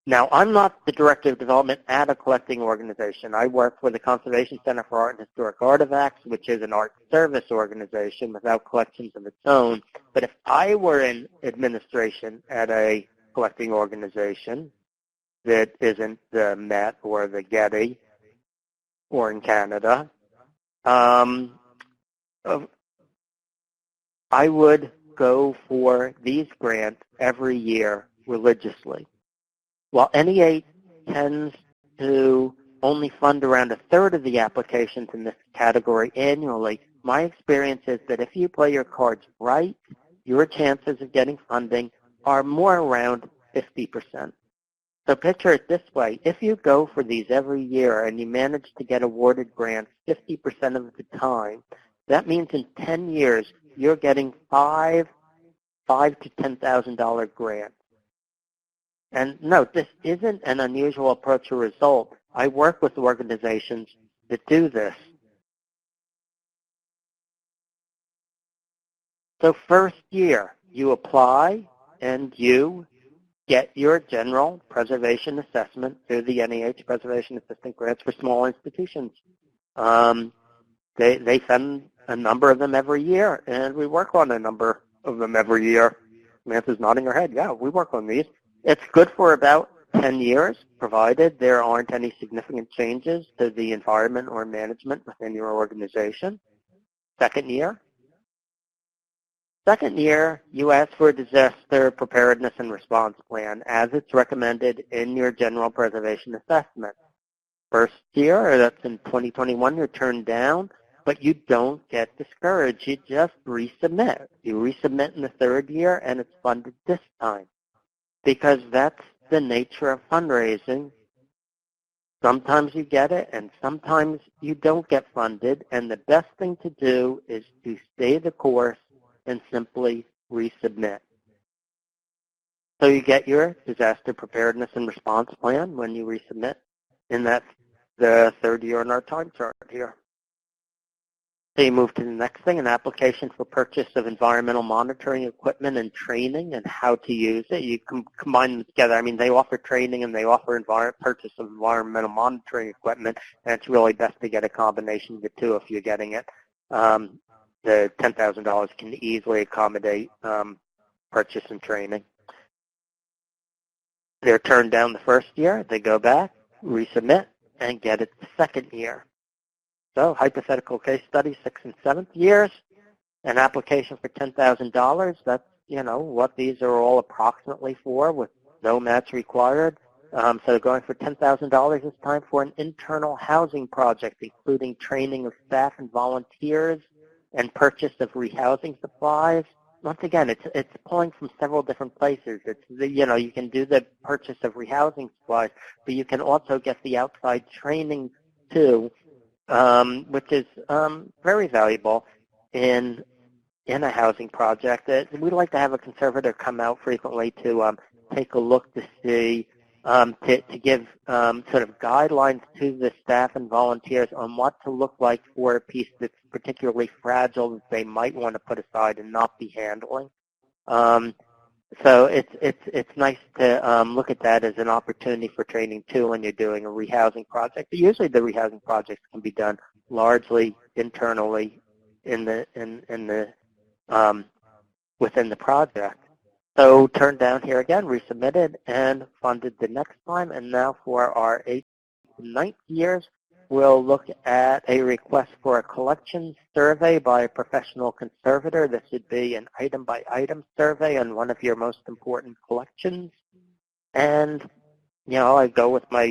Now, I'm not the director of development at a collecting organization. I work for the Conservation Center for Art and Historic Artifacts, which is an art service organization without collections of its own. But if I were in administration at a collecting organization that isn't the Met or the Getty or in Canada, I would go for these grants every year religiously. While NEH tends to only fund around a third of the applications in this category annually, my experience is that if you play your cards right, your chances of getting funding are more around 50%. So picture it this way. If you go for these every year and you manage to get awarded grants 50% of the time, that means in 10 years you're getting $5,000 to $10,000 grants. And note, this isn't an unusual approach or result. I work with organizations that do this. So first year, you apply and you get your general preservation assessment through the NEH Preservation Assistance Grants for small institutions. They send a number of them every year, and we work on a number of them every year. Samantha's nodding her head. Yeah, we work on these. It's good for about 10 years, provided there aren't any significant changes to the environment or management within your organization. Second year, you ask for a disaster preparedness and response plan as it's recommended in your general preservation assessment. First year, that's in 2021, you're turned down, but you don't get discouraged. You just resubmit. You resubmit in the third year, and it's funded this time because that's the nature of fundraising. Sometimes you get it, and sometimes you don't get funded, and the best thing to do is to stay the course and simply resubmit. So you get your disaster preparedness and response plan when you resubmit, and that's the third year in our time chart here. So you move to the next thing, an application for purchase of environmental monitoring equipment and training and how to use it. You combine them together. I mean, they offer training and they offer purchase of environmental monitoring equipment, and it's really best to get a combination of the two if you're getting it. The $10,000 can easily accommodate purchase and training. They're turned down the first year. They go back, resubmit, and get it the second year. So hypothetical case study, 6th and 7th years, an application for $10,000. That's, what these are all approximately for with no match required. So going for $10,000 this time for an internal housing project, including training of staff and volunteers and purchase of rehousing supplies. Once again, it's pulling from several different places. It's you can do the purchase of rehousing supplies, but you can also get the outside training too, which is very valuable in a housing project. We like to have a conservator come out frequently to take a look to see, to give sort of guidelines to the staff and volunteers on what to look like for a piece that's particularly fragile that they might want to put aside and not be handling. So it's nice to look at that as an opportunity for training too when you're doing a rehousing project. But usually the rehousing projects can be done largely internally within the project. So turned down here again, resubmitted, and funded the next time. And now for our 8th and 9th years, we'll look at a request for a collections survey by a professional conservator. This would be an item-by-item survey on one of your most important collections. And, I go with my,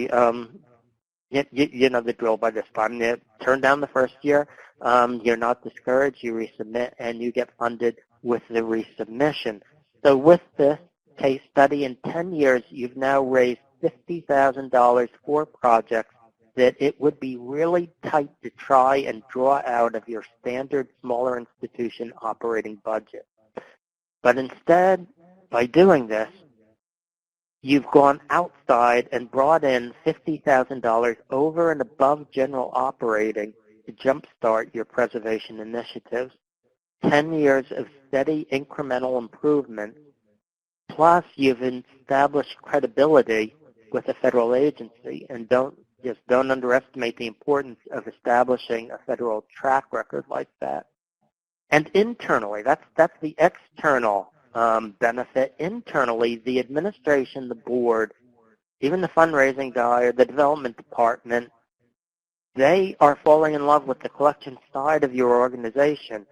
you know the drill by this time. You turn down the first year, you're not discouraged, you resubmit, and you get funded with the resubmission. So with this case study, in 10 years, you've now raised $50,000 for projects that it would be really tight to try and draw out of your standard smaller institution operating budget. But instead, by doing this, you've gone outside and brought in $50,000 over and above general operating to jumpstart your preservation initiatives. 10 years of steady incremental improvement, plus you've established credibility with a federal agency, and don't underestimate the importance of establishing a federal track record like that. And internally, that's the external benefit. Internally, the administration, the board, even the fundraising guy or the development department, they are falling in love with the collection side of your organization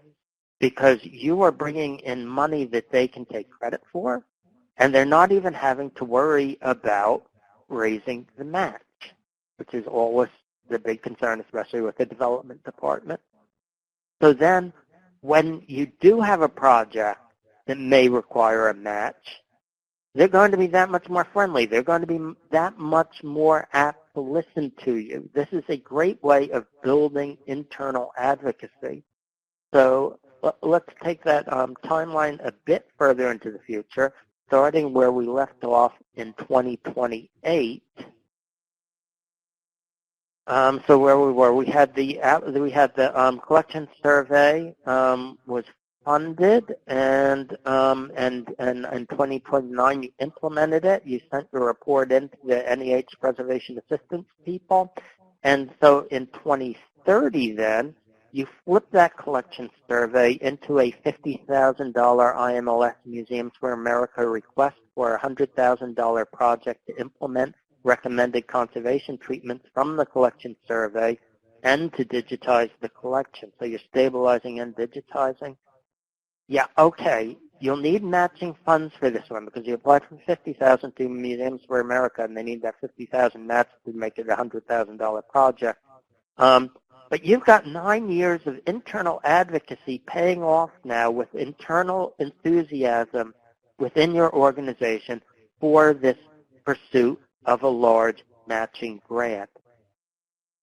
because you are bringing in money that they can take credit for, and they're not even having to worry about raising the match, which is always the big concern, especially with the development department. So then, when you do have a project that may require a match, they're going to be that much more friendly. They're going to be that much more apt to listen to you. This is a great way of building internal advocacy. So let's take that timeline a bit further into the future, starting where we left off in 2028. So where we were, we had the collection survey was funded, and in 2029 you implemented it. You sent your report into the NEH Preservation Assistance people. And so in 2030 then, you flip that collection survey into a $50,000 IMLS Museums for America request for a $100,000 project to implement recommended conservation treatments from the collection survey and to digitize the collection. So you're stabilizing and digitizing. Yeah, okay. You'll need matching funds for this one because you applied for $50,000 to Museums for America, and they need that $50,000 matched to make it a $100,000 project. But you've got 9 years of internal advocacy paying off now with internal enthusiasm within your organization for this pursuit of a large matching grant.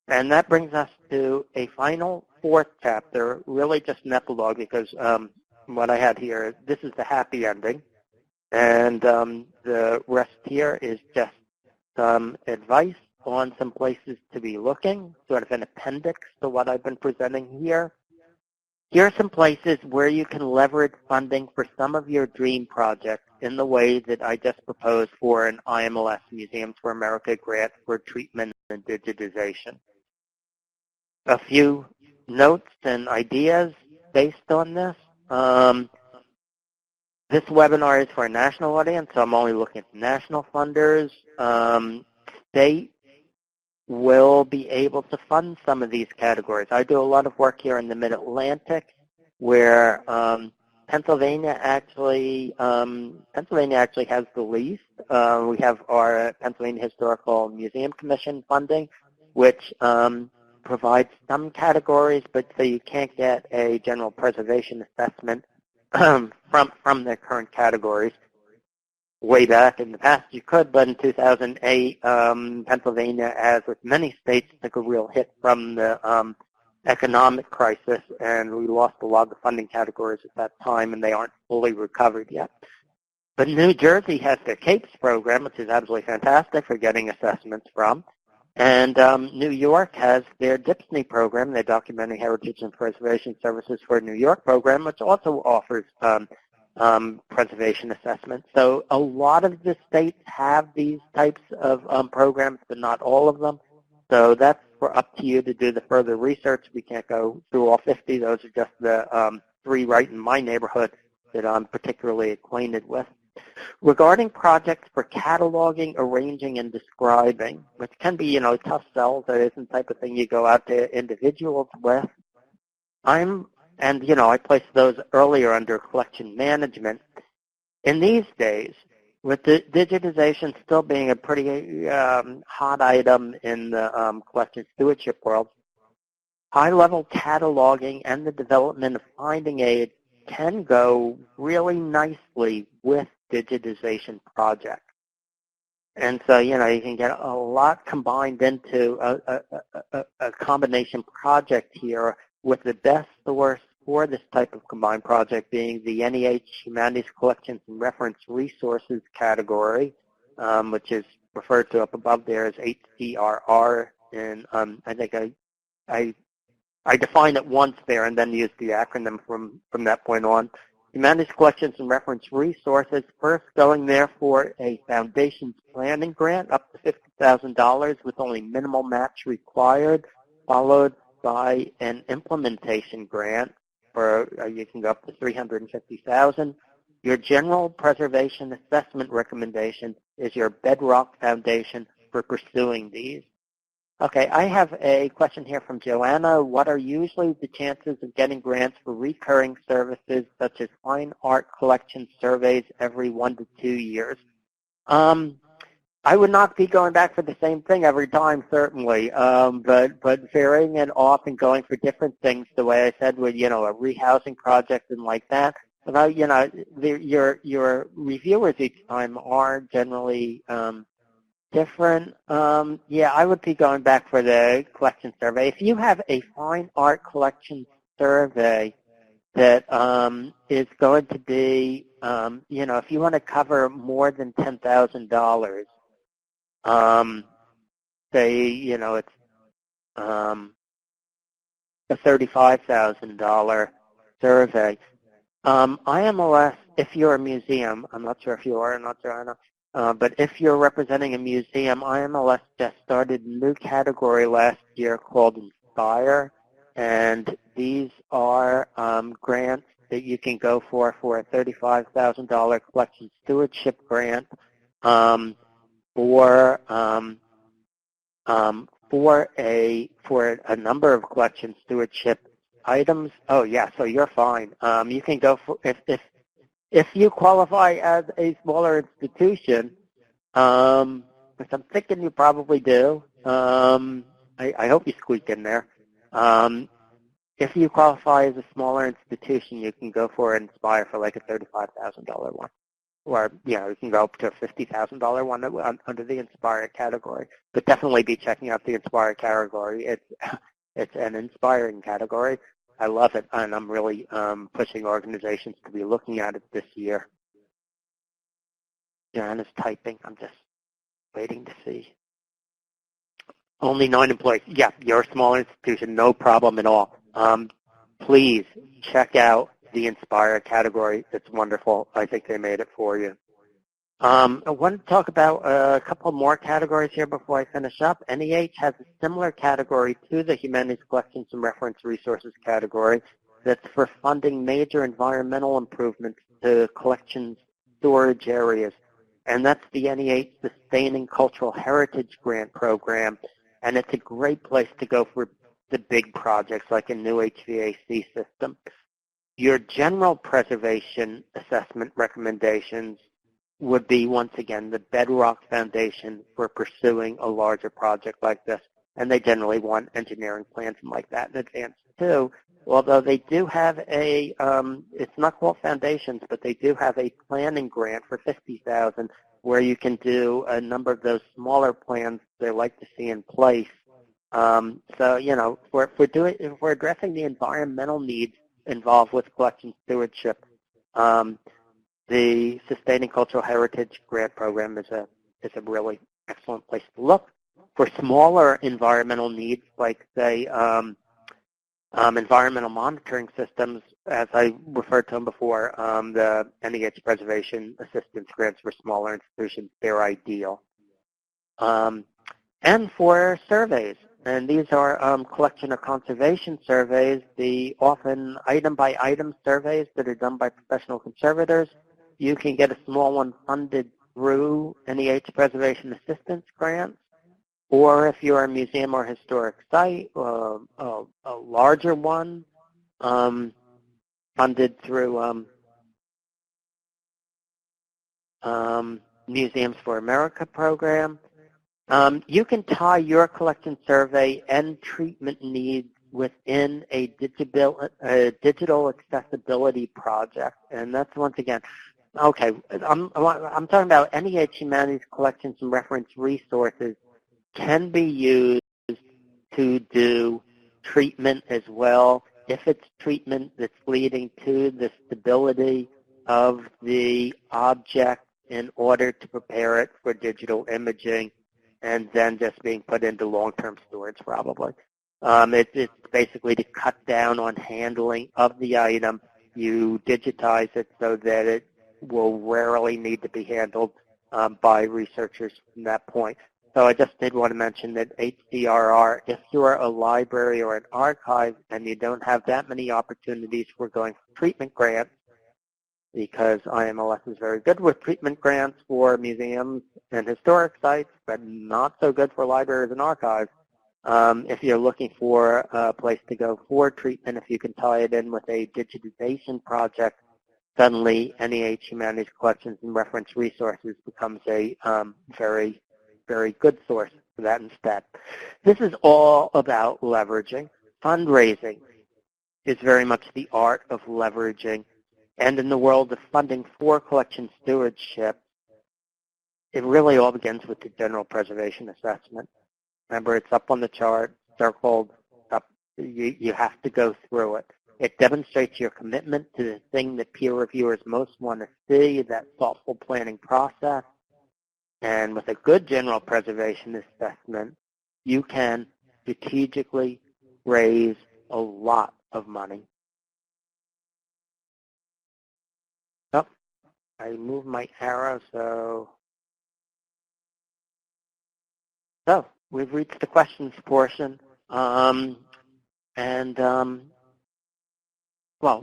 And that brings us to a final fourth chapter, really just an epilogue because what I had here, this is the happy ending. And the rest here is just some advice on some places to be looking, sort of an appendix to what I've been presenting here. Here are some places where you can leverage funding for some of your dream projects in the way that I just proposed for an IMLS Museums for America grant for treatment and digitization. A few notes and ideas based on this. This webinar is for a national audience, so I'm only looking at national funders. State will be able to fund some of these categories. I do a lot of work here in the Mid-Atlantic where Pennsylvania actually has the least. We have our Pennsylvania Historical Museum Commission funding, which provides some categories, but so you can't get a general preservation assessment from their current categories. Way back in the past you could, but in 2008, Pennsylvania, as with many states, took a real hit from the economic crisis, and we lost a lot of the funding categories at that time, and they aren't fully recovered yet. But New Jersey has their CAPES program, which is absolutely fantastic for getting assessments from. And New York has their DIPSNY program, their Documentary Heritage and Preservation Services for New York program, which also offers preservation assessments. So a lot of the states have these types of programs, but not all of them. So that's up to you to do the further research. We can't go through all 50. Those are just the 3 right in my neighborhood that I'm particularly acquainted with. Regarding projects for cataloging, arranging, and describing, which can be, tough sells. That isn't the type of thing you go out to individuals with. I placed those earlier under collection management. In these days, with the digitization still being a pretty hot item in the collection stewardship world, high-level cataloging and the development of finding aids can go really nicely with digitization projects. And so, you can get a lot combined into a combination project here, with the best source for this type of combined project being the NEH Humanities Collections and Reference Resources category, which is referred to up above there as HCRR. And I think I defined it once there and then used the acronym from that point on. Humanities Collections and Reference Resources, first going there for a foundation's planning grant up to $50,000 with only minimal match required, followed by an implementation grant for you can go up to $350,000. Your general preservation assessment recommendation is your bedrock foundation for pursuing these. Okay, I have a question here from Joanna. What are usually the chances of getting grants for recurring services such as fine art collection surveys every 1 to 2 years? I would not be going back for the same thing every time, certainly, but varying it off and going for different things, the way I said, with, a rehousing project and like that. But, your reviewers each time are generally different. Yeah, I would be going back for the collection survey. If you have a fine art collection survey that is going to be, if you want to cover more than $10,000, say, it's a $35,000 survey, IMLS, if you're a museum, I'm not sure if you are or not, Joanna, but if you're representing a museum, IMLS just started a new category last year called Inspire, and these are grants that you can go for a $35,000 collection stewardship grant for a number of collection stewardship items. Oh yeah, so you're fine. You can go for if you qualify as a smaller institution, which I'm thinking you probably do. I hope you squeak in there. If you qualify as a smaller institution, you can go for Inspire for like a $35,000 one. Or, you can go up to a $50,000 one under the Inspire category. But definitely be checking out the Inspire category. It's an inspiring category. I love it, and I'm really pushing organizations to be looking at it this year. Joanna's typing. I'm just waiting to see. Only 9 employees. Yeah, you're a small institution, no problem at all. Please check out the Inspire category. It's wonderful. I think they made it for you. I want to talk about a couple more categories here before I finish up. NEH has a similar category to the Humanities Collections and Reference Resources category that's for funding major environmental improvements to collections storage areas. And that's the NEH Sustaining Cultural Heritage Grant Program. And it's a great place to go for the big projects like a new HVAC system. Your general preservation assessment recommendations would be, once again, the bedrock foundation for pursuing a larger project like this. And they generally want engineering plans and like that in advance too. Although they do have a, it's not called foundations, but they do have a planning grant for $50,000 where you can do a number of those smaller plans they like to see in place. So, if we're addressing the environmental needs involved with collection stewardship, the Sustaining Cultural Heritage Grant Program is a really excellent place to look. For smaller environmental needs, like, say, environmental monitoring systems, as I referred to them before, the NEH Preservation Assistance Grants for smaller institutions, they're ideal. And for surveys, and these are collection or conservation surveys, the often item-by-item surveys that are done by professional conservators. You can get a small one funded through NEH Preservation Assistance Grants, or if you're a museum or historic site, a larger one funded through Museums for America program. You can tie your collection survey and treatment needs within a digital accessibility project, and that's, once again, okay, I'm talking about NEH Humanities Collections and Reference Resources can be used to do treatment as well, if it's treatment that's leading to the stability of the object in order to prepare it for digital imaging and then just being put into long-term storage probably. It's basically to cut down on handling of the item. You digitize it so that it will rarely need to be handled by researchers from that point. So I just did want to mention that HCRR, if you're a library or an archive and you don't have that many opportunities for going for treatment grants, because IMLS is very good with treatment grants for museums and historic sites, but not so good for libraries and archives. If you're looking for a place to go for treatment, if you can tie it in with a digitization project, suddenly NEH Humanities Collections and Reference Resources becomes a very, very good source for that instead. This is all about leveraging. Fundraising is very much the art of leveraging. And in the world of funding for collection stewardship, it really all begins with the general preservation assessment. Remember, it's up on the chart, circled up. You have to go through it. It demonstrates your commitment to the thing that peer reviewers most want to see, that thoughtful planning process. And with a good general preservation assessment, you can strategically raise a lot of money. I move my arrow, so we've reached the questions portion. Well,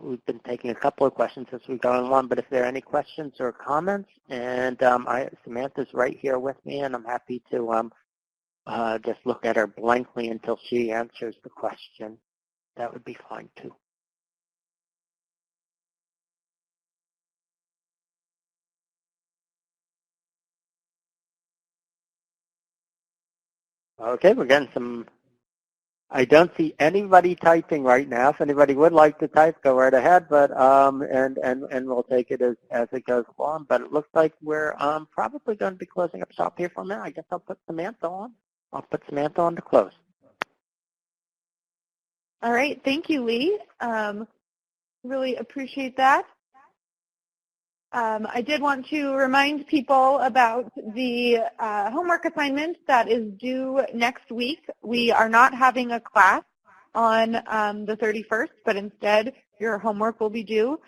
we've been taking a couple of questions as we go along, but if there are any questions or comments, and Samantha's right here with me, and I'm happy to just look at her blankly until she answers the question. That would be fine, too. Okay, we're getting some. I don't see anybody typing right now. If anybody would like to type, go right ahead. But and we'll take it as it goes along. But it looks like we're probably going to be closing up shop here for a minute. I guess I'll put Samantha on. I'll put Samantha on to close. All right, thank you, Lee. Really appreciate that. I did want to remind people about the homework assignment that is due next week. We are not having a class on the 31st, but instead your homework will be due.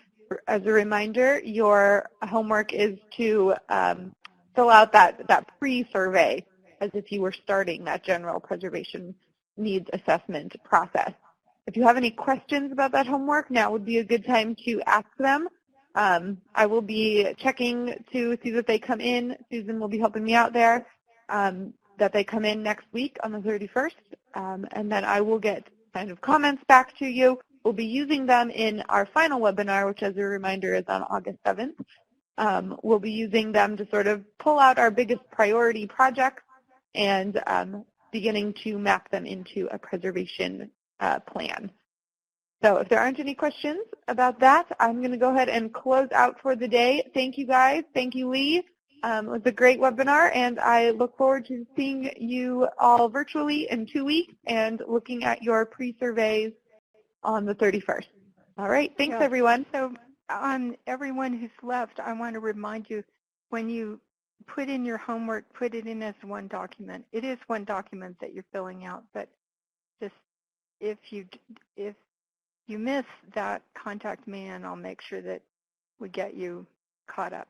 As a reminder, your homework is to fill out that pre-survey as if you were starting that general preservation needs assessment process. If you have any questions about that homework, now would be a good time to ask them. I will be checking to see that they come in. Susan will be helping me out there, that they come in next week on the 31st, and then I will get kind of comments back to you. We'll be using them in our final webinar, which as a reminder is on August 7th. We'll be using them to sort of pull out our biggest priority projects and beginning to map them into a preservation plan. So if there aren't any questions about that, I'm going to go ahead and close out for the day. Thank you, guys. Thank you, Lee. It was a great webinar, and I look forward to seeing you all virtually in 2 weeks and looking at your pre-surveys on the 31st. All right. Thanks, everyone. So on everyone who's left, I want to remind you, when you put in your homework, put it in as one document. It is one document that you're filling out, but just if you miss that, contact me and I'll make sure that we get you caught up.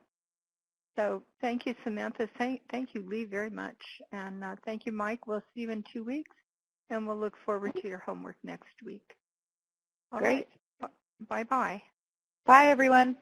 So thank you, Samantha. Thank you, Lee, very much. And thank you, Mike. We'll see you in 2 weeks, and we'll look forward to your homework next week. All right. Bye-bye. Bye, everyone.